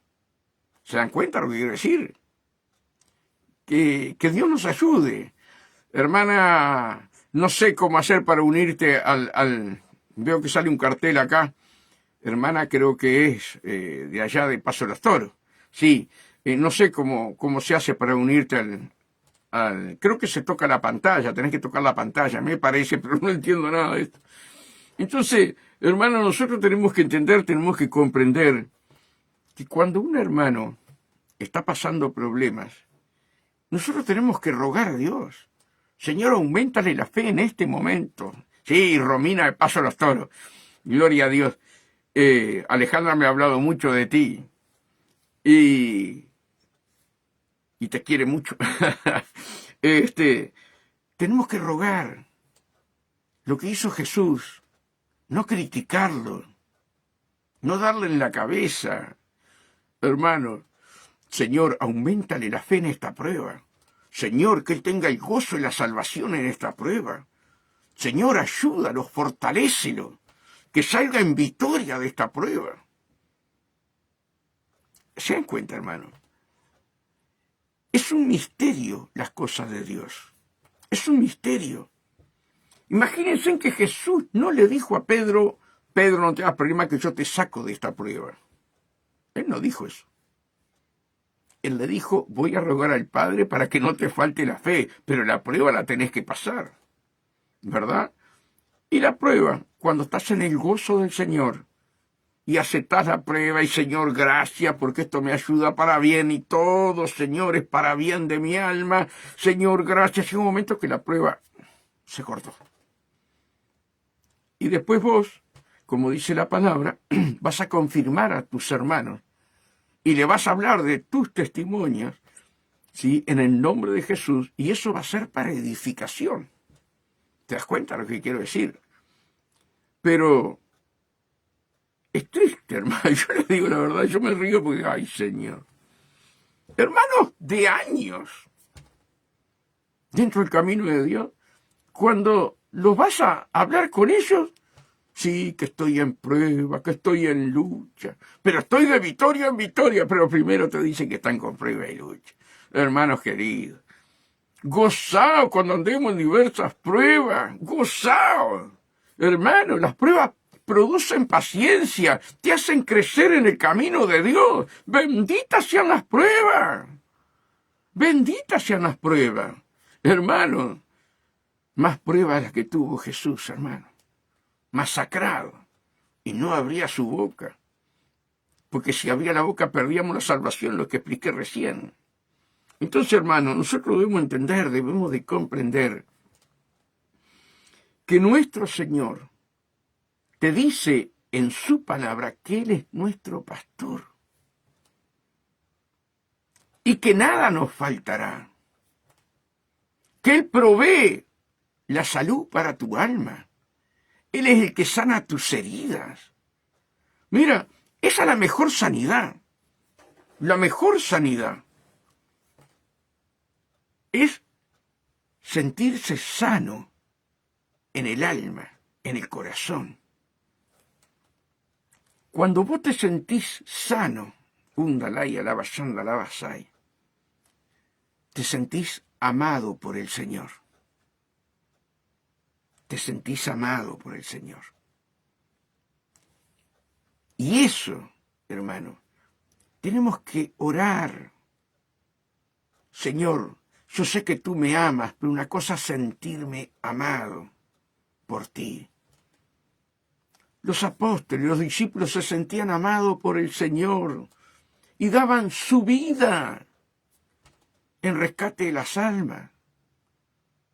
¿Se dan cuenta lo que quiero decir? Que Dios nos ayude. Hermana, no sé cómo hacer para unirte al... Veo que sale un cartel acá. Hermana, creo que es de allá de Paso de los Toros. Sí, no sé cómo se hace para unirte al... Creo que se toca la pantalla, tenés que tocar la pantalla, me parece, pero no entiendo nada de esto. Entonces, hermano, nosotros tenemos que entender, tenemos que comprender que cuando un hermano está pasando problemas, nosotros tenemos que rogar a Dios. Señor, auméntale la fe en este momento. Sí, Romina, de Paso a los Toros. Gloria a Dios. Alejandra me ha hablado mucho de ti. Y te quiere mucho. Tenemos que rogar lo que hizo Jesús. No criticarlo. No darle en la cabeza. Hermano, Señor, auméntale la fe en esta prueba. Señor, que Él tenga el gozo y la salvación en esta prueba. Señor, ayúdalo, fortalécelo, que salga en victoria de esta prueba. ¿Se dan cuenta, hermano? Es un misterio las cosas de Dios. Es un misterio. Imagínense en que Jesús no le dijo a Pedro, Pedro, no te hagas problema que yo te saco de esta prueba. Él no dijo eso. Él le dijo, voy a rogar al Padre para que no te falte la fe, pero la prueba la tenés que pasar, ¿verdad? Y la prueba, cuando estás en el gozo del Señor y aceptás la prueba, y Señor, gracias porque esto me ayuda para bien y todo, Señor, es para bien de mi alma, Señor, gracias. Y un momento que la prueba se cortó. Y después vos, como dice la palabra, vas a confirmar a tus hermanos y le vas a hablar de tus testimonios, ¿sí?, en el nombre de Jesús, y eso va a ser para edificación. ¿Te das cuenta de lo que quiero decir? Pero es triste, hermano. Yo le digo la verdad, yo me río porque, ay, Señor. Hermanos de años dentro del camino de Dios, cuando los vas a hablar con ellos, sí, que estoy en prueba, que estoy en lucha, pero estoy de victoria en victoria, pero primero te dicen que están con prueba y lucha. Hermanos queridos, gozaos cuando andemos en diversas pruebas, gozaos. Hermanos, las pruebas producen paciencia, te hacen crecer en el camino de Dios. Benditas sean las pruebas. Benditas sean las pruebas. Hermanos, más pruebas las que tuvo Jesús, hermano. Masacrado, y no abría su boca, porque si abría la boca perdíamos la salvación, lo que expliqué recién. Entonces, hermano, nosotros debemos entender, debemos de comprender que nuestro Señor te dice en su palabra que Él es nuestro pastor y que nada nos faltará, que Él provee la salud para tu alma. Él es el que sana tus heridas. Mira, esa es la mejor sanidad. La mejor sanidad es sentirse sano en el alma, en el corazón. Cuando vos te sentís sano, undalay, alabashanda, alabasai, te sentís amado por el Señor. Te sentís amado por el Señor. Y eso, hermano, tenemos que orar. Señor, yo sé que tú me amas, pero una cosa es sentirme amado por ti. Los apóstoles, los discípulos se sentían amados por el Señor y daban su vida en rescate de las almas.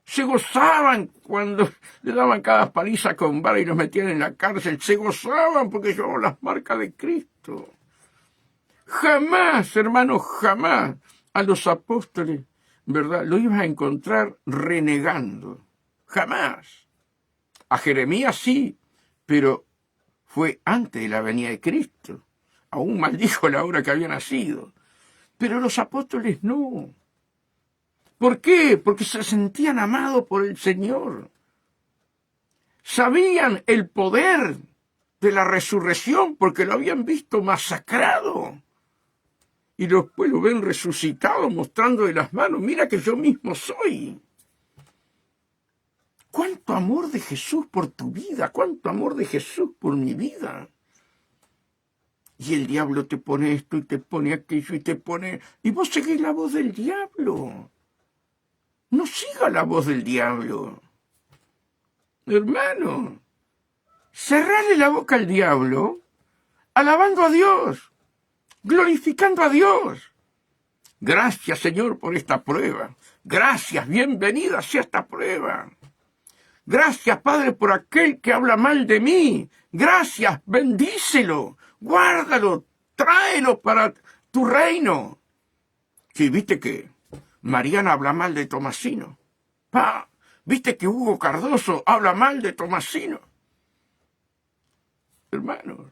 Se gozaban cuando le daban cada paliza con vara y los metían en la cárcel. Se gozaban porque llevaban las marcas de Cristo. Jamás, hermano, jamás a los apóstoles, ¿verdad?, lo ibas a encontrar renegando. Jamás. A Jeremías sí, pero fue antes de la venida de Cristo. Aún maldijo la hora que había nacido. Pero los apóstoles no. ¿Por qué? Porque se sentían amados por el Señor. Sabían el poder de la resurrección porque lo habían visto masacrado. Y después lo ven resucitado mostrando de las manos. Mira que yo mismo soy. ¿Cuánto amor de Jesús por tu vida? ¿Cuánto amor de Jesús por mi vida? Y el diablo te pone esto y te pone aquello y te pone... Y vos seguís la voz del diablo. No siga la voz del diablo. Hermano, cerrale la boca al diablo, alabando a Dios, glorificando a Dios. Gracias, Señor, por esta prueba. Gracias, bienvenida sea esta prueba. Gracias, Padre, por aquel que habla mal de mí. Gracias, bendícelo, guárdalo, tráelo para tu reino. Sí, viste que Mariana habla mal de Tomasino. ¿Viste que Hugo Cardoso habla mal de Tomasino? Hermano,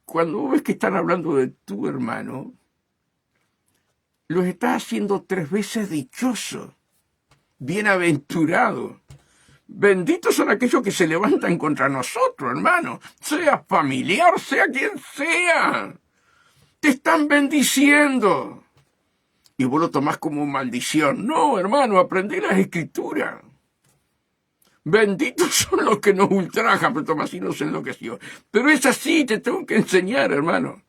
cuando ves que están hablando de tu hermano, los estás haciendo 3 veces dichoso, bienaventurado. Benditos son aquellos que se levantan contra nosotros, hermano, sea familiar, sea quien sea. te están bendiciendo. Y vos lo tomás como maldición. No, hermano, aprendí las escrituras. Benditos son los que nos ultrajan, pero Tomasino se enloqueció. Pero es así, te tengo que enseñar, hermano.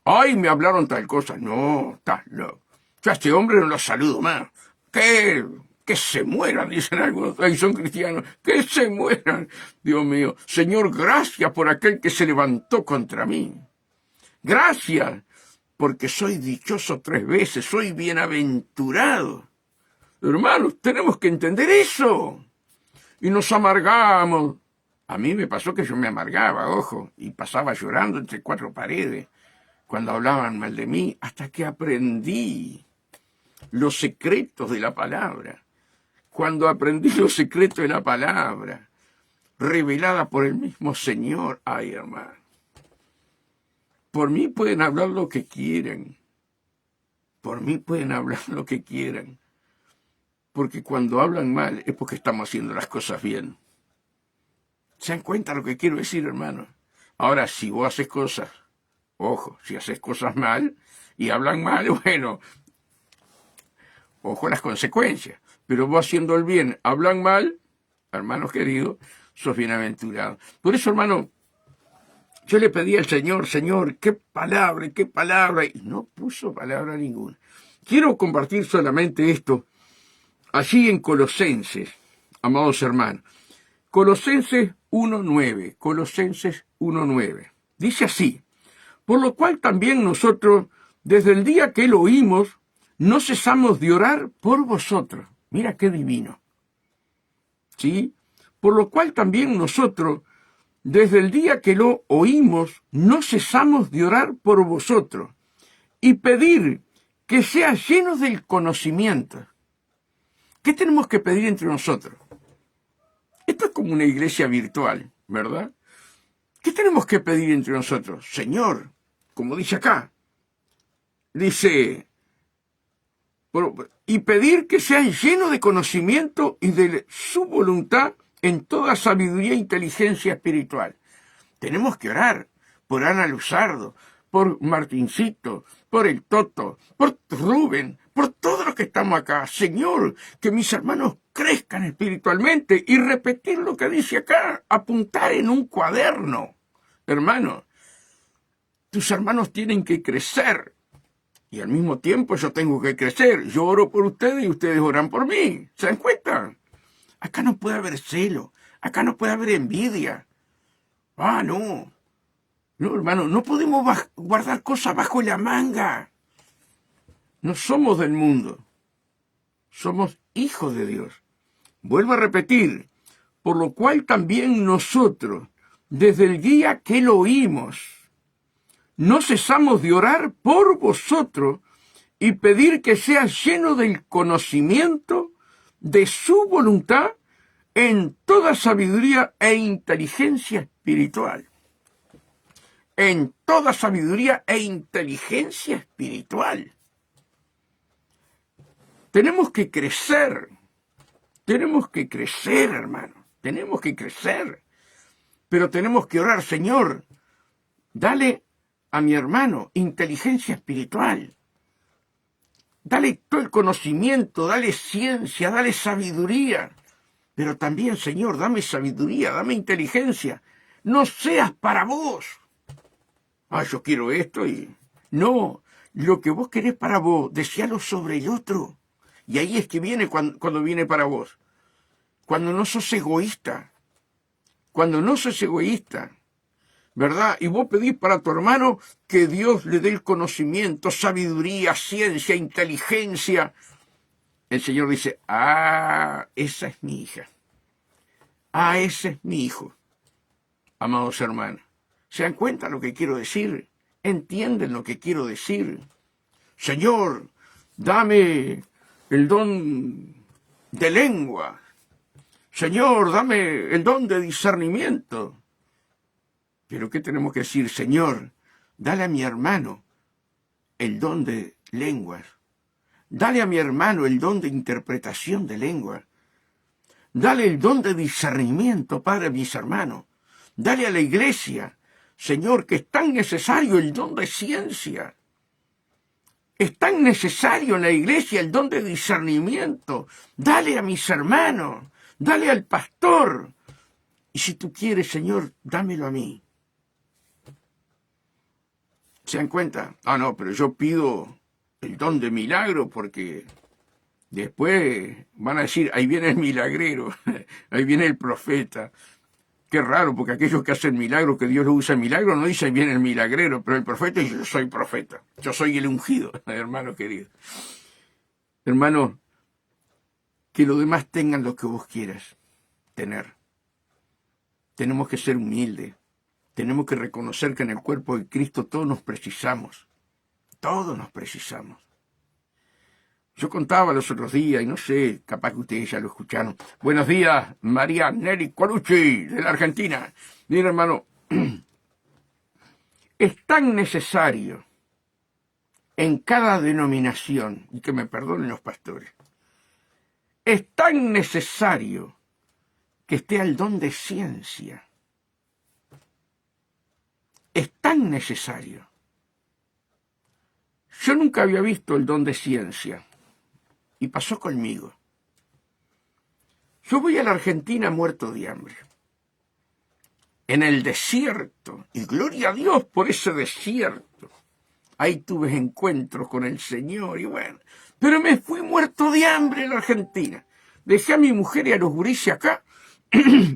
Ay, me hablaron tal cosa. No, estás loco. Yo a este hombre no lo saludo más. Que se mueran, dicen algunos. Ahí son cristianos. Que se mueran. Dios mío. Señor, gracias por aquel que se levantó contra mí. Gracias, porque soy dichoso 3 veces. Soy bienaventurado. Hermanos, tenemos que entender eso. Y nos amargamos. A mí me pasó que yo me amargaba, ojo, y pasaba llorando entre 4 paredes cuando hablaban mal de mí, hasta que aprendí los secretos de la palabra. Cuando aprendí los secretos de la palabra, revelada por el mismo Señor, ay, hermano. Por mí pueden hablar lo que quieran. Por mí pueden hablar lo que quieran. Porque cuando hablan mal es porque estamos haciendo las cosas bien. ¿Se dan cuenta lo que quiero decir, hermano? Ahora, si vos haces cosas, ojo, si haces cosas mal y hablan mal, bueno, ojo las consecuencias. Pero vos haciendo el bien, hablan mal, hermanos queridos, sos bienaventurado. Por eso, hermano, yo le pedí al Señor, Señor, qué palabra, y no puso palabra ninguna. Quiero compartir solamente esto. Allí en Colosenses, amados hermanos, Colosenses 1:9, Colosenses 1:9, dice así: por lo cual también nosotros, desde el día que lo oímos, no cesamos de orar por vosotros. Mira qué divino. ¿Sí? Por lo cual también nosotros, desde el día que lo oímos, no cesamos de orar por vosotros y pedir que sea llenos del conocimiento. ¿Qué tenemos que pedir entre nosotros? Esto es como una iglesia virtual, ¿verdad? ¿Qué tenemos que pedir entre nosotros? Señor, como dice acá, dice, y pedir que sean llenos de conocimiento y de su voluntad en toda sabiduría e inteligencia espiritual. Tenemos que orar por Ana Luzardo, por Martincito, por el Toto, por Rubén, por todos los que estamos acá. Señor, que mis hermanos crezcan espiritualmente y repetir lo que dice acá, apuntar en un cuaderno. Hermano, tus hermanos tienen que crecer y al mismo tiempo yo tengo que crecer. Yo oro por ustedes y ustedes oran por mí. ¿Se dan cuenta? Acá no puede haber celo, acá no puede haber envidia. Ah, no. No, hermano, no podemos guardar cosas bajo la manga. No somos del mundo. Somos hijos de Dios. Vuelvo a repetir, por lo cual también nosotros, desde el día que lo oímos, no cesamos de orar por vosotros y pedir que sea lleno del conocimiento de su voluntad en toda sabiduría e inteligencia espiritual. En toda sabiduría e inteligencia espiritual. Tenemos que crecer, hermano, tenemos que crecer, pero tenemos que orar, Señor, dale a mi hermano inteligencia espiritual, dale todo el conocimiento, dale ciencia, dale sabiduría, pero también, Señor, dame sabiduría, dame inteligencia, no seas para vos. Ah, yo quiero esto y... No, lo que vos querés para vos, desealo sobre el otro. Y ahí es que viene cuando viene para vos. Cuando no sos egoísta. Cuando no sos egoísta. ¿Verdad? Y vos pedís para tu hermano que Dios le dé el conocimiento, sabiduría, ciencia, inteligencia. El Señor dice, ah, esa es mi hija. Ah, ese es mi hijo. Amados hermanos. ¿Se dan cuenta lo que quiero decir? ¿Entienden lo que quiero decir? Señor, dame el don de lengua. Señor, dame el don de discernimiento. Pero ¿qué tenemos que decir? Señor, dale a mi hermano el don de lenguas. Dale a mi hermano el don de interpretación de lenguas. Dale el don de discernimiento, Padre, a mis hermanos. Dale a la iglesia. Señor, que es tan necesario el don de ciencia. Es tan necesario en la iglesia el don de discernimiento. Dale a mis hermanos, dale al pastor. Y si tú quieres, Señor, dámelo a mí. ¿Se dan cuenta? Ah, no, pero yo pido el don de milagro porque después van a decir, ahí viene el milagrero, ahí viene el profeta. Qué raro, porque aquellos que hacen milagros, que Dios lo usa en milagro, no dicen viene el milagrero, pero el profeta dice, yo soy profeta, yo soy el ungido, hermano querido. Hermano, que los demás tengan lo que vos quieras tener. Tenemos que ser humildes, tenemos que reconocer que en el cuerpo de Cristo todos nos precisamos, todos nos precisamos. Yo contaba los otros días, y no sé, capaz que ustedes ya lo escucharon. Buenos días, María Nelly Colucci, de la Argentina. Mira, hermano, es tan necesario en cada denominación, y que me perdonen los pastores, es tan necesario que esté el don de ciencia. Es tan necesario. Yo nunca había visto el don de ciencia. Y pasó conmigo. Yo voy a la Argentina muerto de hambre. En el desierto. Y gloria a Dios por ese desierto. Ahí tuve encuentros con el Señor y bueno. Pero me fui muerto de hambre en la Argentina. Dejé a mi mujer y a los gurises acá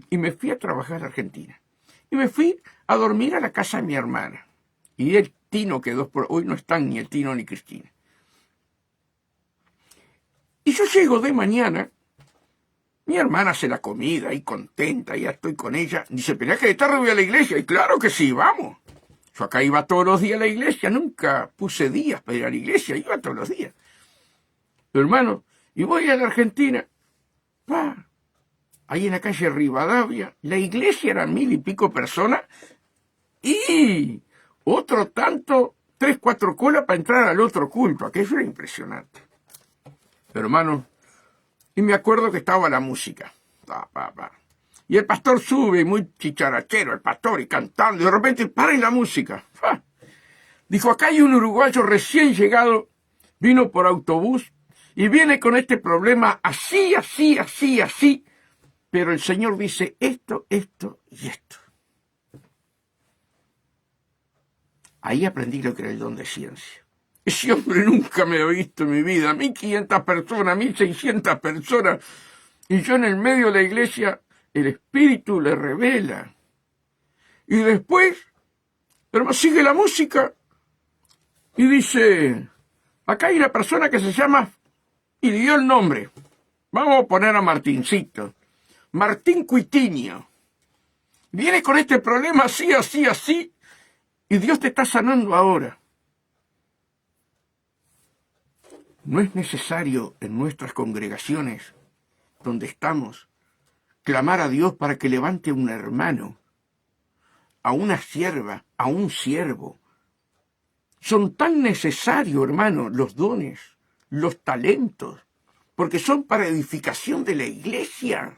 y me fui a trabajar a Argentina. Y me fui a dormir a la casa de mi hermana. Y el Tino, que hoy no están ni el Tino ni Cristina. Y yo llego de mañana, mi hermana hace la comida y contenta, ya estoy con ella. Dice, pero es que de tarde voy a la iglesia. Y claro que sí, vamos. Yo acá iba todos los días a la iglesia, nunca puse días para ir a la iglesia, iba todos los días. Pero hermano, y voy a la Argentina, ahí en la calle Rivadavia, la iglesia eran 1000 y pico personas, y otro tanto, 3, 4 colas para entrar al otro culto. Aquello era impresionante. Pero hermano, y me acuerdo que estaba la música. Y el pastor sube, muy chicharachero, el pastor, y cantando, y de repente para la música. Dijo, acá hay un uruguayo recién llegado, vino por autobús, y viene con este problema así, así, así, así. Pero el Señor dice esto, esto y esto. Ahí aprendí lo que era el don de ciencia. Ese hombre nunca me había visto en mi vida. 1500 personas, 1600 personas. Y yo en el medio de la iglesia, el Espíritu le revela. Y después, pero sigue la música. Y dice, acá hay una persona que se llama, y le dio el nombre. Vamos a poner a Martincito. Martín Cuitinio. Viene con este problema así, así, así. Y Dios te está sanando ahora. No es necesario en nuestras congregaciones, donde estamos, clamar a Dios para que levante a un hermano, a una sierva, a un siervo. Son tan necesarios, hermano, los dones, los talentos, porque son para edificación de la iglesia.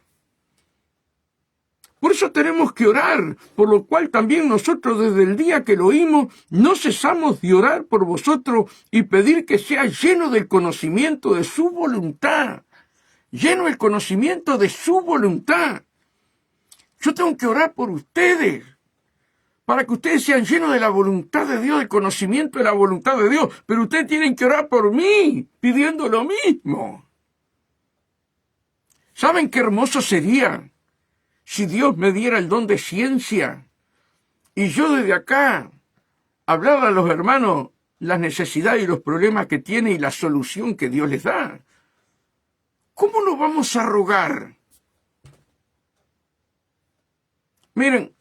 Por eso tenemos que orar, por lo cual también nosotros desde el día que lo oímos, no cesamos de orar por vosotros y pedir que sea lleno del conocimiento de su voluntad. Lleno del conocimiento de su voluntad. Yo tengo que orar por ustedes, para que ustedes sean llenos de la voluntad de Dios, del conocimiento de la voluntad de Dios. Pero ustedes tienen que orar por mí, pidiendo lo mismo. ¿Saben qué hermoso sería si Dios me diera el don de ciencia y yo desde acá hablara a los hermanos las necesidades y los problemas que tienen y la solución que Dios les da? ¿Cómo nos vamos a rogar? Miren,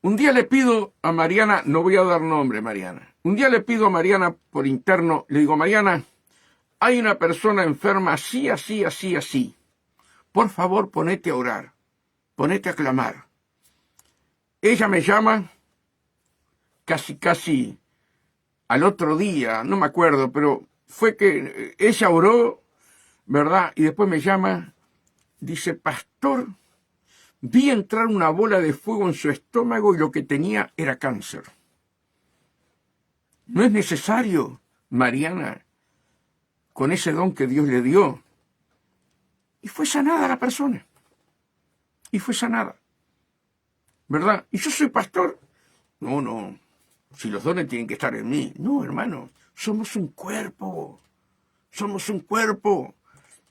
un día le pido a Mariana, no voy a dar nombre, Mariana, un día le pido a Mariana por interno, le digo, Mariana, hay una persona enferma así, así, así, así. Por favor, ponete a orar. Ponete a clamar. Ella me llama casi al otro día, no me acuerdo, pero fue que ella oró, ¿verdad? Y después me llama, dice, pastor, vi entrar una bola de fuego en su estómago y lo que tenía era cáncer. No es necesario, Mariana, con ese don que Dios le dio. Y fue sanada la persona. Y fue sanada. ¿Verdad? ¿Y yo soy pastor? No, no. Si los dones tienen que estar en mí. No, hermano. Somos un cuerpo. Somos un cuerpo.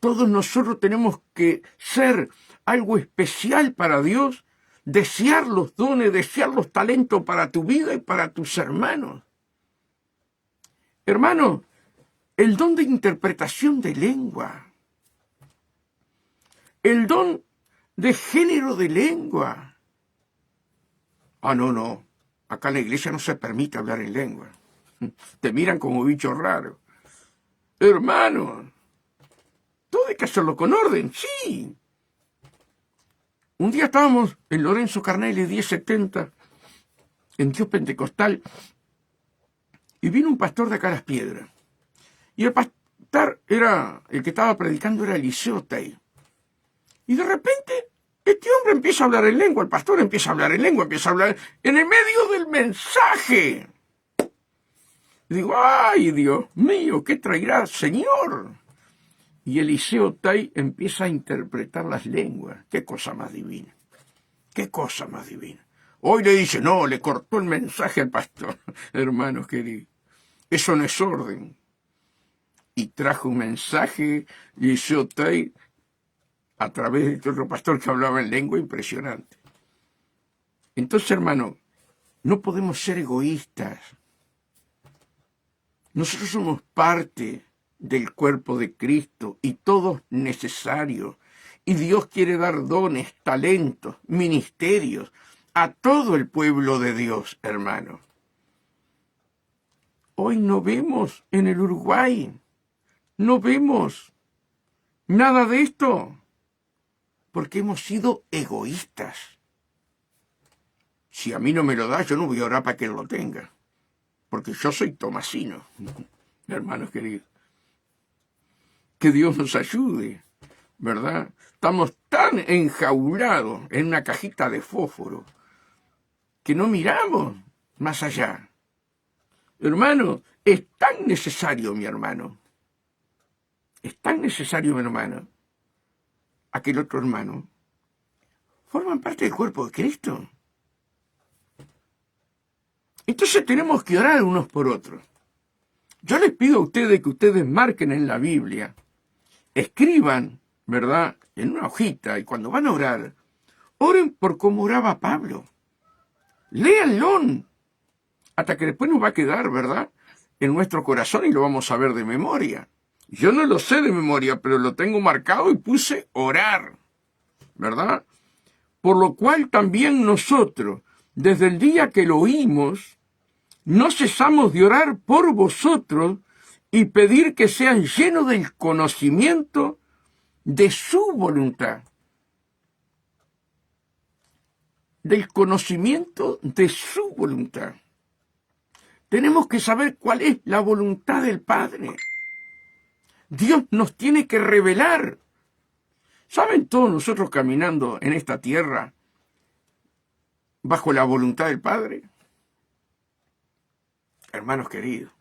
Todos nosotros tenemos que ser algo especial para Dios. Desear los dones, desear los talentos para tu vida y para tus hermanos. Hermano, el don de interpretación de lengua. El don de género de lengua. Ah, no, no. Acá en la iglesia no se permite hablar en lengua. Te miran como bicho raro. Hermano, todo hay que hacerlo con orden, sí. Un día estábamos en Lorenzo Carnelli 1070, en Dios Pentecostal, y vino un pastor de acá a Las Piedras. Y el pastor el que estaba predicando era Eliseo Tay. Y de repente, este hombre empieza a hablar en lengua, el pastor empieza a hablar en lengua, empieza a hablar en el medio del mensaje. Y digo, ay, Dios mío, ¿qué traerá, Señor? Y Eliseo Tay empieza a interpretar las lenguas. Qué cosa más divina. Qué cosa más divina. Hoy le dice, no, le cortó el mensaje al pastor. Hermanos queridos, eso no es orden. Y trajo un mensaje, Eliseo Tay, a través de otro pastor que hablaba en lengua, impresionante. Entonces, hermano, no podemos ser egoístas. Nosotros somos parte del cuerpo de Cristo y todos necesarios. Y Dios quiere dar dones, talentos, ministerios a todo el pueblo de Dios, hermano. Hoy no vemos en el Uruguay, no vemos nada de esto, porque hemos sido egoístas. Si a mí no me lo da, yo no voy a orar para que él lo tenga, porque yo soy tomasino, hermanos queridos. Que Dios nos ayude, ¿verdad? Estamos tan enjaulados en una cajita de fósforo que no miramos más allá. Hermano, es tan necesario, mi hermano. Es tan necesario, mi hermano. Aquel otro hermano. Forman parte del cuerpo de Cristo. Entonces tenemos que orar unos por otros. Yo les pido a ustedes que ustedes marquen en la Biblia, escriban, ¿verdad?, en una hojita, y cuando van a orar, oren por cómo oraba Pablo. Léanlo, hasta que después nos va a quedar, ¿verdad?, en nuestro corazón y lo vamos a ver de memoria. Yo no lo sé de memoria, pero lo tengo marcado y puse orar, ¿verdad? Por lo cual también nosotros, desde el día que lo oímos, no cesamos de orar por vosotros y pedir que sean llenos del conocimiento de su voluntad. Del conocimiento de su voluntad. Tenemos que saber cuál es la voluntad del Padre. Dios nos tiene que revelar. ¿Saben todos nosotros caminando en esta tierra bajo la voluntad del Padre? Hermanos queridos,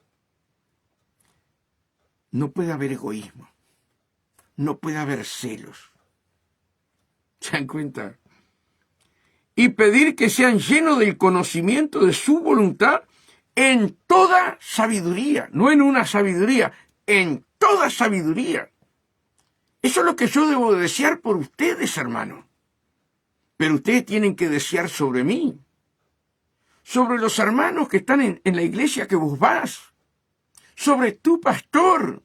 no puede haber egoísmo, no puede haber celos. ¿Se dan cuenta? Y pedir que sean llenos del conocimiento de su voluntad en toda sabiduría, no en una sabiduría, en toda sabiduría. Eso es lo que yo debo desear por ustedes, hermano. Pero ustedes tienen que desear sobre mí, sobre los hermanos que están en la iglesia que vos vas, sobre tu pastor.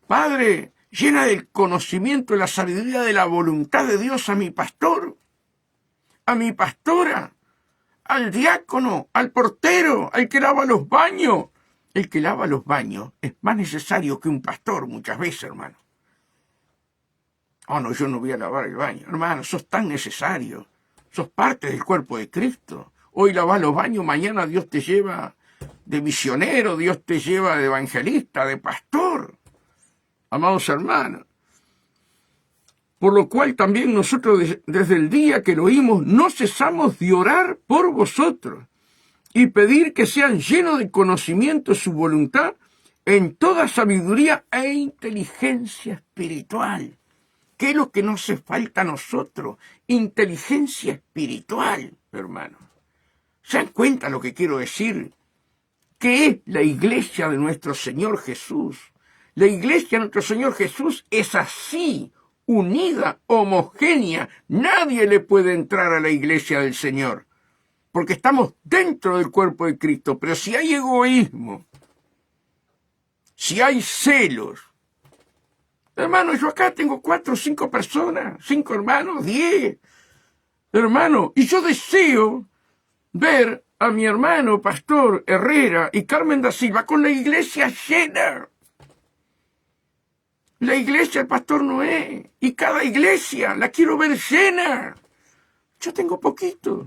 Padre, llena del conocimiento y la sabiduría de la voluntad de Dios a mi pastor, a mi pastora, al diácono, al portero, al que lava los baños. El que lava los baños es más necesario que un pastor muchas veces, hermano. Oh, no, yo no voy a lavar el baño. Hermano, sos tan necesario. Sos parte del cuerpo de Cristo. Hoy lavas los baños, mañana Dios te lleva de misionero, Dios te lleva de evangelista, de pastor. Amados hermanos, Por lo cual también nosotros desde el día que lo oímos no cesamos de orar por vosotros y pedir que sean llenos de conocimiento su voluntad en toda sabiduría e inteligencia espiritual. ¿Qué es lo que nos hace falta a nosotros? Inteligencia espiritual, hermanos. ¿Se dan cuenta lo que quiero decir? ¿Qué es la iglesia de nuestro Señor Jesús? La iglesia de nuestro Señor Jesús es así, unida, homogénea. Nadie le puede entrar a la iglesia del Señor, porque estamos dentro del cuerpo de Cristo. Pero si hay egoísmo, si hay celos, hermano, yo acá tengo 4 o 5 personas, 5 hermanos, 10, hermano, y yo deseo ver a mi hermano Pastor Herrera y Carmen da Silva con la iglesia llena. La iglesia del Pastor Noé y cada iglesia la quiero ver llena. Yo tengo poquitos.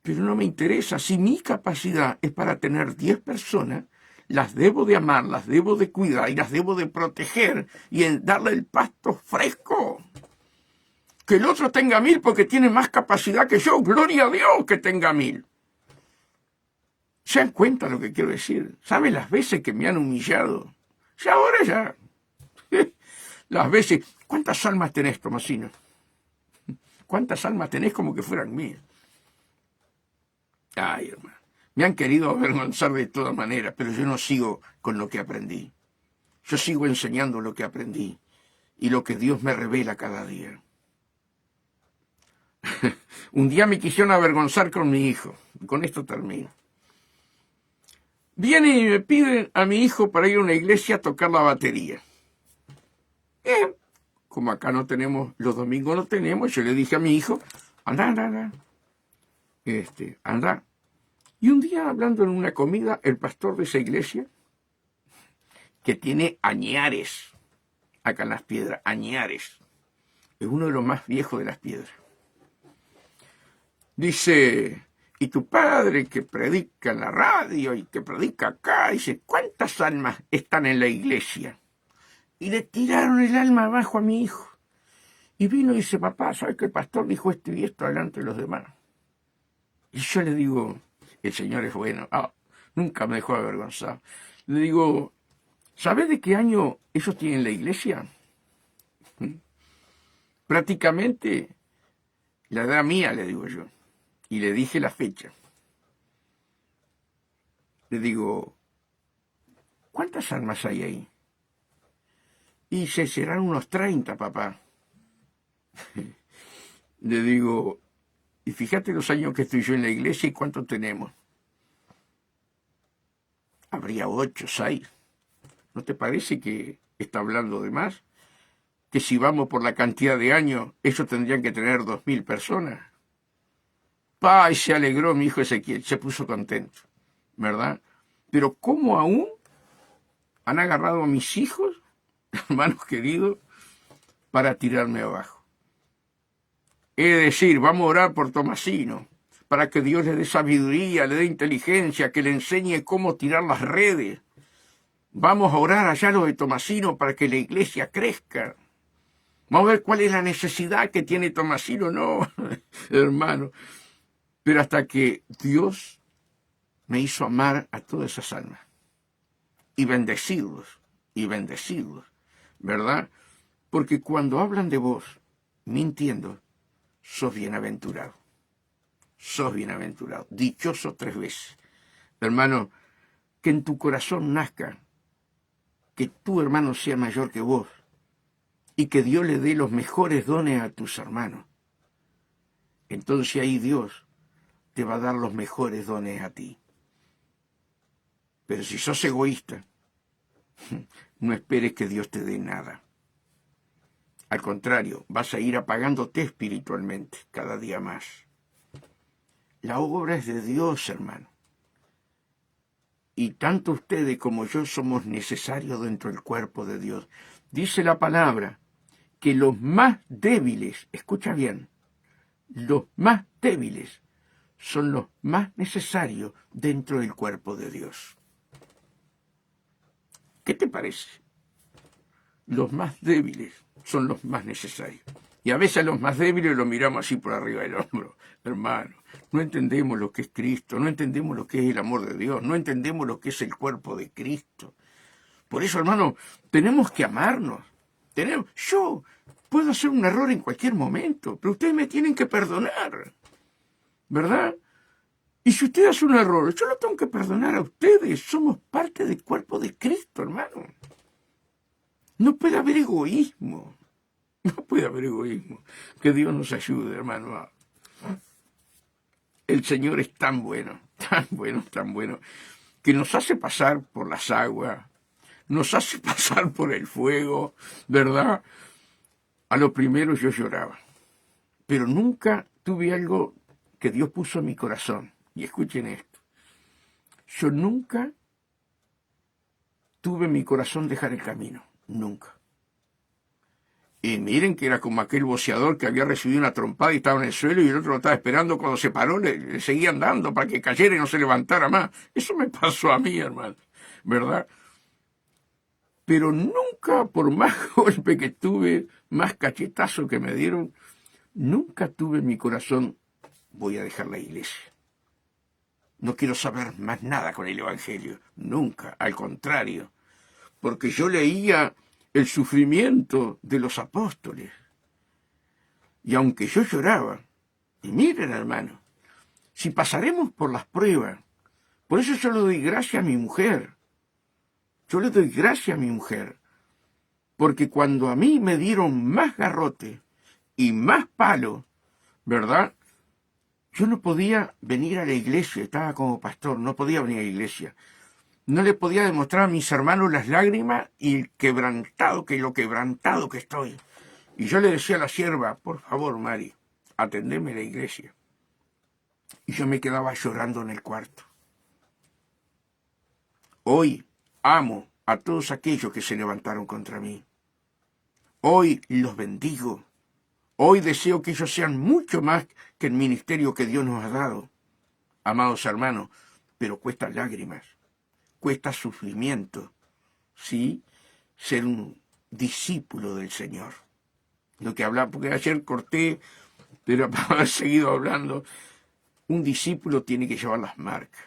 Pero no me interesa. Si mi capacidad es para tener 10 personas, las debo de amar, las debo de cuidar y las debo de proteger y darle el pasto fresco. Que el otro tenga 1000 porque tiene más capacidad que yo. Gloria a Dios que tenga 1000. ¿Se dan cuenta lo que quiero decir? ¿Saben las veces que me han humillado? Y ahora ya. Las veces. ¿Cuántas almas tenés, Tomasino? ¿Cuántas almas tenés como que fueran mías? Ay, hermano. Me han querido avergonzar de todas maneras, pero yo no sigo con lo que aprendí. Yo sigo enseñando lo que aprendí y lo que Dios me revela cada día. Un día me quisieron avergonzar con mi hijo. Con esto termino. Vienen y me piden a mi hijo para ir a una iglesia a tocar la batería. Como acá no tenemos, los domingos no tenemos, yo le dije a mi hijo, anda. Anda. Y un día, hablando en una comida, el pastor de esa iglesia, que tiene añares, acá en Las Piedras, añares, es uno de los más viejos de Las Piedras, dice, y tu padre que predica en la radio y que predica acá, dice, ¿cuántas almas están en la iglesia? Y le tiraron el alma abajo a mi hijo. Y vino y dice, papá, ¿sabes que el pastor dijo esto y esto delante de los demás? Y yo le digo, el Señor es bueno. Nunca me dejó avergonzado. Le digo, ¿sabes de qué año ellos tienen la iglesia? Prácticamente la edad mía, le digo yo. Y le dije la fecha. Le digo, ¿cuántas almas hay ahí? Y serán unos 30, papá. Le digo, y fíjate los años que estoy yo en la iglesia y cuánto tenemos. Habría 8, 6. ¿No te parece que está hablando de más? Que si vamos por la cantidad de años, ellos tendrían que tener 2000 personas. Y se alegró mi hijo Ezequiel, se puso contento, ¿verdad? Pero ¿cómo aún han agarrado a mis hijos, hermanos queridos, para tirarme abajo? Es decir, vamos a orar por Tomasino, para que Dios le dé sabiduría, le dé inteligencia, que le enseñe cómo tirar las redes. Vamos a orar allá los de Tomasino para que la iglesia crezca. Vamos a ver cuál es la necesidad que tiene Tomasino. No, hermano. Pero hasta que Dios me hizo amar a todas esas almas. Y bendecirlos, ¿verdad? Porque cuando hablan de vos, mintiendo, sos bienaventurado. Dichoso 3 veces. Hermano, que en tu corazón nazca que tu hermano sea mayor que vos y que Dios le dé los mejores dones a tus hermanos. Entonces ahí Dios te va a dar los mejores dones a ti. Pero si sos egoísta, no esperes que Dios te dé nada. Al contrario, vas a ir apagándote espiritualmente cada día más. La obra es de Dios, hermano. Y tanto ustedes como yo somos necesarios dentro del cuerpo de Dios. Dice la palabra que los más débiles, escucha bien, los más débiles son los más necesarios dentro del cuerpo de Dios. ¿Qué te parece? los más débiles son los más necesarios. Y a veces a los más débiles los miramos así por arriba del hombro. Hermano, no entendemos lo que es Cristo, no entendemos lo que es el amor de Dios, no entendemos lo que es el cuerpo de Cristo. Por eso, hermano, tenemos que amarnos. Yo puedo hacer un error en cualquier momento, pero ustedes me tienen que perdonar, ¿verdad? Y si usted hace un error, yo lo tengo que perdonar a ustedes. Somos parte del cuerpo de Cristo, hermano. No puede haber egoísmo. No puede haber egoísmo. Que Dios nos ayude, hermano. El Señor es tan bueno, que nos hace pasar por las aguas, nos hace pasar por el fuego, ¿verdad? A lo primero yo lloraba, pero nunca tuve algo que Dios puso en mi corazón. Y escuchen esto, yo nunca tuve en mi corazón dejar el camino, nunca. Y miren que era como aquel boxeador que había recibido una trompada y estaba en el suelo y el otro lo estaba esperando. Cuando se paró le seguían dando para que cayera y no se levantara más. Eso me pasó a mí, hermano, ¿verdad? Pero nunca, por más golpe que tuve, más cachetazo que me dieron, nunca tuve en mi corazón, voy a dejar la iglesia. No quiero saber más nada con el Evangelio, nunca, al contrario, porque yo leía el sufrimiento de los apóstoles. Y aunque yo lloraba, y miren, hermano, si pasaremos por las pruebas, por eso yo le doy gracias a mi mujer. Yo le doy gracias a mi mujer, porque cuando a mí me dieron más garrote y más palo, ¿verdad? Yo no podía venir a la iglesia, estaba como pastor, no podía venir a la iglesia. No le podía demostrar a mis hermanos las lágrimas y lo quebrantado que estoy. Y yo le decía a la sierva, por favor, Mari, atendeme a la iglesia. Y yo me quedaba llorando en el cuarto. Hoy amo a todos aquellos que se levantaron contra mí. Hoy los bendigo. Hoy deseo que ellos sean mucho más que el ministerio que Dios nos ha dado. Amados hermanos, pero cuesta lágrimas. Cuesta sufrimiento, ¿sí? Ser un discípulo del Señor. Lo que hablaba, porque ayer corté, pero para haber seguido hablando, un discípulo tiene que llevar las marcas,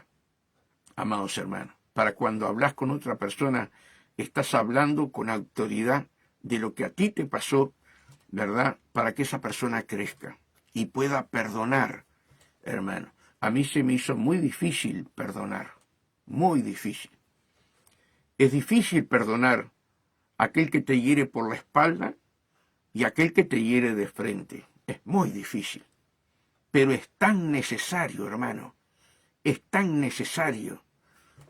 amados hermanos. Para cuando hablas con otra persona, estás hablando con autoridad de lo que a ti te pasó, ¿verdad? Para que esa persona crezca y pueda perdonar, hermano. A mí se me hizo muy difícil perdonar. Muy difícil. Es difícil perdonar a aquel que te hiere por la espalda y a aquel que te hiere de frente. Es muy difícil. Pero es tan necesario, hermano. Es tan necesario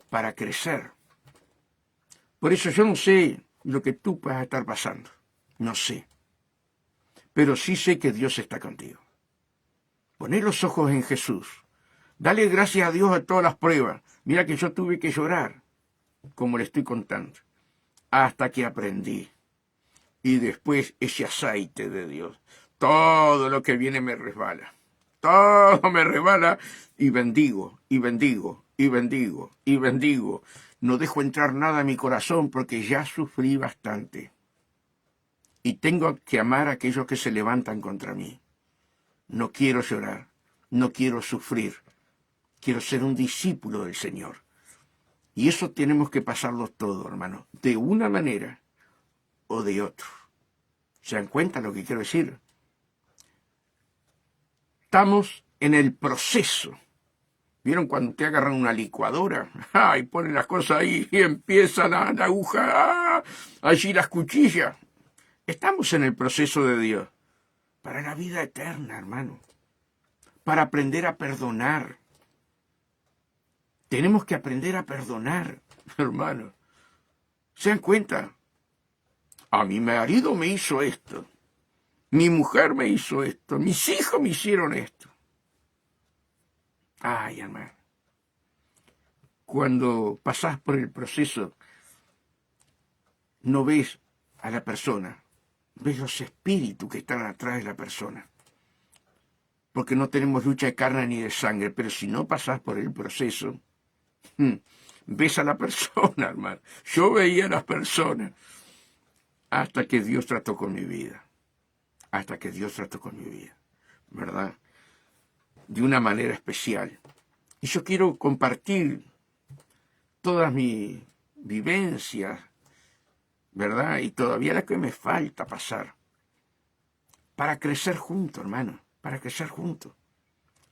para crecer. Por eso yo no sé lo que tú puedas estar pasando. No sé. Pero sí sé que Dios está contigo. Poné los ojos en Jesús. Dale gracias a Dios a todas las pruebas. Mira que yo tuve que llorar, como le estoy contando, hasta que aprendí. Y después ese aceite de Dios. Todo lo que viene me resbala. Todo me resbala y bendigo, y bendigo, y bendigo, y bendigo. No dejo entrar nada en mi corazón porque ya sufrí bastante. Y tengo que amar a aquellos que se levantan contra mí. No quiero llorar, no quiero sufrir. Quiero ser un discípulo del Señor. Y eso tenemos que pasarlo todo, hermano, de una manera o de otra. ¿Se dan cuenta lo que quiero decir? Estamos en el proceso. ¿Vieron cuando te agarran una licuadora? Y ponen las cosas ahí y empieza la aguja, allí las cuchillas. Estamos en el proceso de Dios. Para la vida eterna, hermano. Para aprender a perdonar. Tenemos que aprender a perdonar, hermano. ¿Se dan cuenta? A mi marido me hizo esto. Mi mujer me hizo esto. Mis hijos me hicieron esto. Ay, hermano. Cuando pasás por el proceso, no ves a la persona. Ves los espíritus que están atrás de la persona. Porque no tenemos lucha de carne ni de sangre. Pero si no pasás por el proceso, ves a la persona, hermano. Yo veía a las personas. hasta que Dios trató con mi vida. Hasta que Dios trató con mi vida, ¿verdad? De una manera especial. Y yo quiero compartir todas mis vivencias, ¿verdad? Y todavía la que me falta pasar. Para crecer juntos, hermano, para crecer juntos.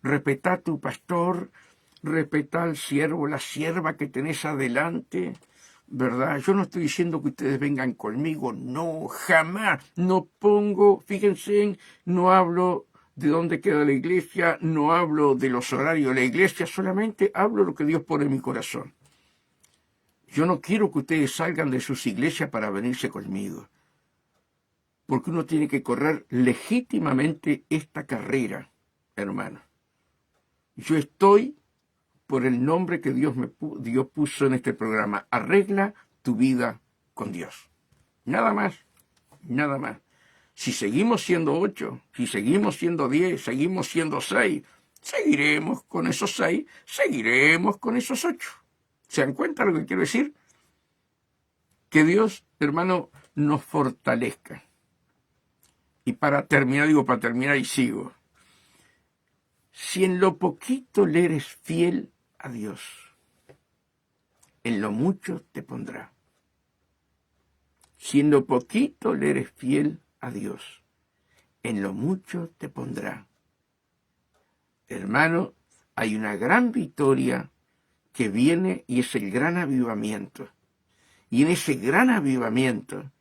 Respetá a tu pastor, respetá al siervo, la sierva que tenés adelante, ¿verdad? Yo no estoy diciendo que ustedes vengan conmigo, no, jamás. No pongo, fíjense, no hablo de dónde queda la iglesia, no hablo de los horarios de la iglesia, solamente hablo lo que Dios pone en mi corazón. Yo no quiero que ustedes salgan de sus iglesias para venirse conmigo, porque uno tiene que correr legítimamente esta carrera, hermano. Yo estoy por el nombre que Dios puso en este programa. Arregla tu vida con Dios. Nada más, nada más. Si seguimos siendo 8, si seguimos siendo 10, seguimos siendo 6, seguiremos con esos 6, seguiremos con esos 8. ¿Se dan cuenta lo que quiero decir? Que Dios, hermano, nos fortalezca. Y para terminar y sigo. Si en lo poquito le eres fiel a Dios, en lo mucho te pondrá. Si en lo poquito le eres fiel a Dios, en lo mucho te pondrá. Hermano, hay una gran victoria que viene y es el gran avivamiento. Y en ese gran avivamiento,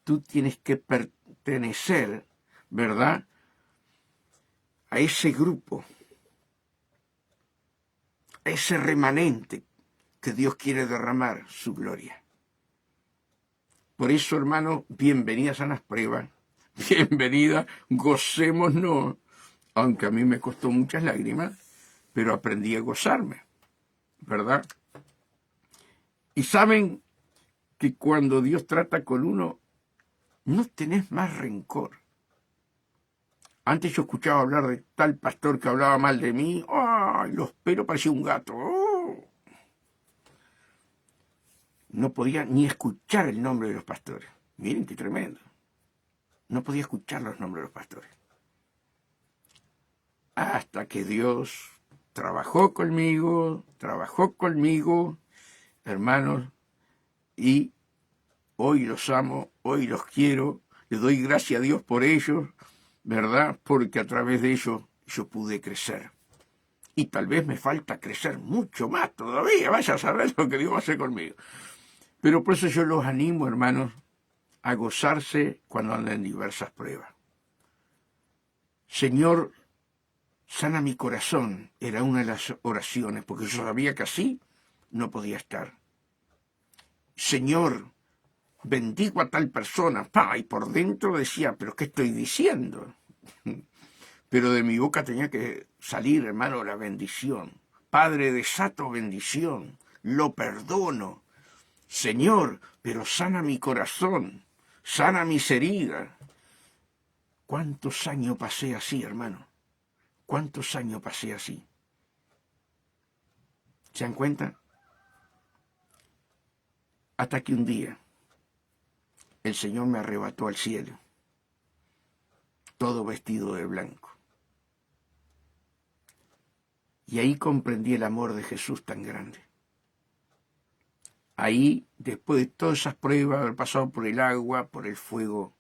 tú tienes que pertenecer, ¿verdad?, a ese grupo, a ese remanente que Dios quiere derramar su gloria. Por eso, hermano, bienvenidas a las pruebas, bienvenida, gocémonos, aunque a mí me costó muchas lágrimas, pero aprendí a gozarme, ¿verdad? Y saben que cuando Dios trata con uno, no tenés más rencor. Antes yo escuchaba hablar de tal pastor que hablaba mal de mí, ¡ay! Los pelos parecía un gato. ¡Oh! No podía ni escuchar el nombre de los pastores. Miren qué tremendo. No podía escuchar los nombres de los pastores. Hasta que Dios trabajó conmigo, hermanos, y hoy los amo, hoy los quiero, le doy gracias a Dios por ellos, ¿verdad? Porque a través de ellos yo pude crecer. Y tal vez me falta crecer mucho más todavía, vaya a saber lo que Dios va a hacer conmigo. Pero por eso yo los animo, hermanos, a gozarse cuando andan en diversas pruebas. Señor, sana mi corazón, era una de las oraciones, porque yo sabía que así no podía estar. Señor, bendigo a tal persona. Y por dentro decía, ¿pero qué estoy diciendo? Pero de mi boca tenía que salir, hermano, la bendición. Padre, desato bendición, lo perdono. Señor, pero sana mi corazón, sana mis heridas. ¿Cuántos años pasé así, hermano? ¿Cuántos años pasé así? ¿Se dan cuenta? Hasta que un día el Señor me arrebató al cielo, todo vestido de blanco. Y ahí comprendí el amor de Jesús tan grande. Ahí, después de todas esas pruebas, haber pasado por el agua, por el fuego,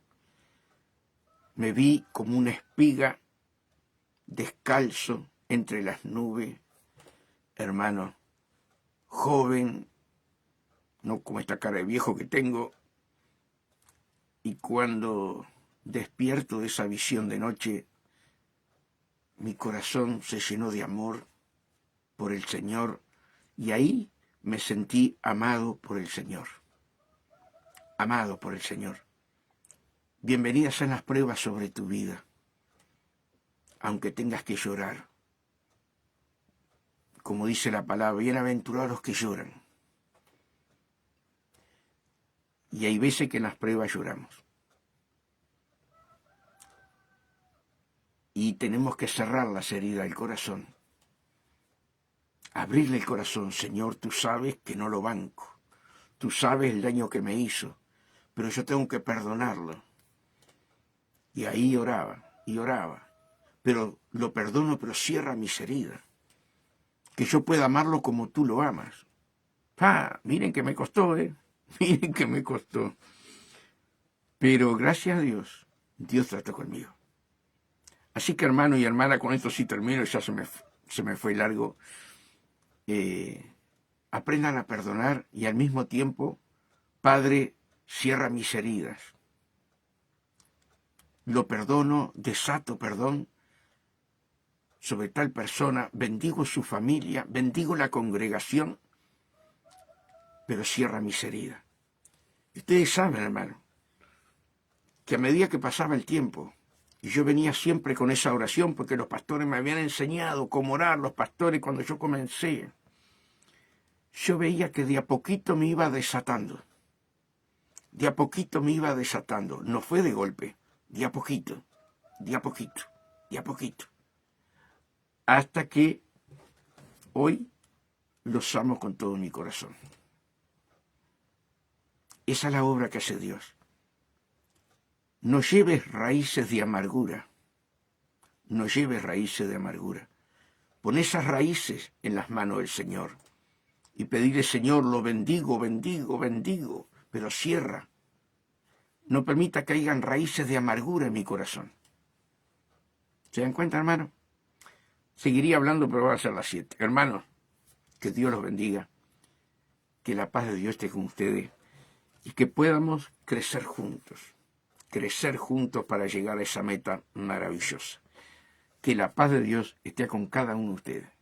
me vi como una espiga descalzo entre las nubes, hermano, joven, no como esta cara de viejo que tengo, y cuando despierto de esa visión de noche, mi corazón se llenó de amor por el Señor, y ahí me sentí amado por el Señor. Amado por el Señor. Bienvenidas a las pruebas sobre tu vida, aunque tengas que llorar. Como dice la palabra, bienaventurados los que lloran. Y hay veces que en las pruebas lloramos. Y tenemos que cerrar las heridas del corazón. Abrirle el corazón, Señor, tú sabes que no lo banco. Tú sabes el daño que me hizo. pero yo tengo que perdonarlo. Y ahí oraba, y oraba. Pero lo perdono, pero cierra mis heridas. Que yo pueda amarlo como tú lo amas. Miren que me costó, Miren que me costó. Pero gracias a Dios, Dios trató conmigo. Así que hermano y hermana, con esto sí termino, ya se me fue largo. Aprendan a perdonar y al mismo tiempo, Padre, cierra mis heridas. Lo perdono, desato perdón sobre tal persona, bendigo su familia, bendigo la congregación, pero cierra mis heridas. Ustedes saben, hermano, que a medida que pasaba el tiempo, y yo venía siempre con esa oración, porque los pastores me habían enseñado cómo orar, los pastores cuando yo comencé, yo veía que de a poquito me iba desatando. De a poquito me iba desatando. No fue de golpe, de a poquito, de a poquito, de a poquito. Hasta que hoy los amo con todo mi corazón. Esa es la obra que hace Dios. No lleves raíces de amargura. No lleves raíces de amargura. Pon esas raíces en las manos del Señor. Y pedirle, Señor, lo bendigo, bendigo, bendigo. Pero cierra. No permita que hayan raíces de amargura en mi corazón. ¿Se dan cuenta, hermano? Seguiría hablando, pero va a ser las 7. Hermanos, que Dios los bendiga. Que la paz de Dios esté con ustedes. Y que podamos crecer juntos para llegar a esa meta maravillosa. Que la paz de Dios esté con cada uno de ustedes.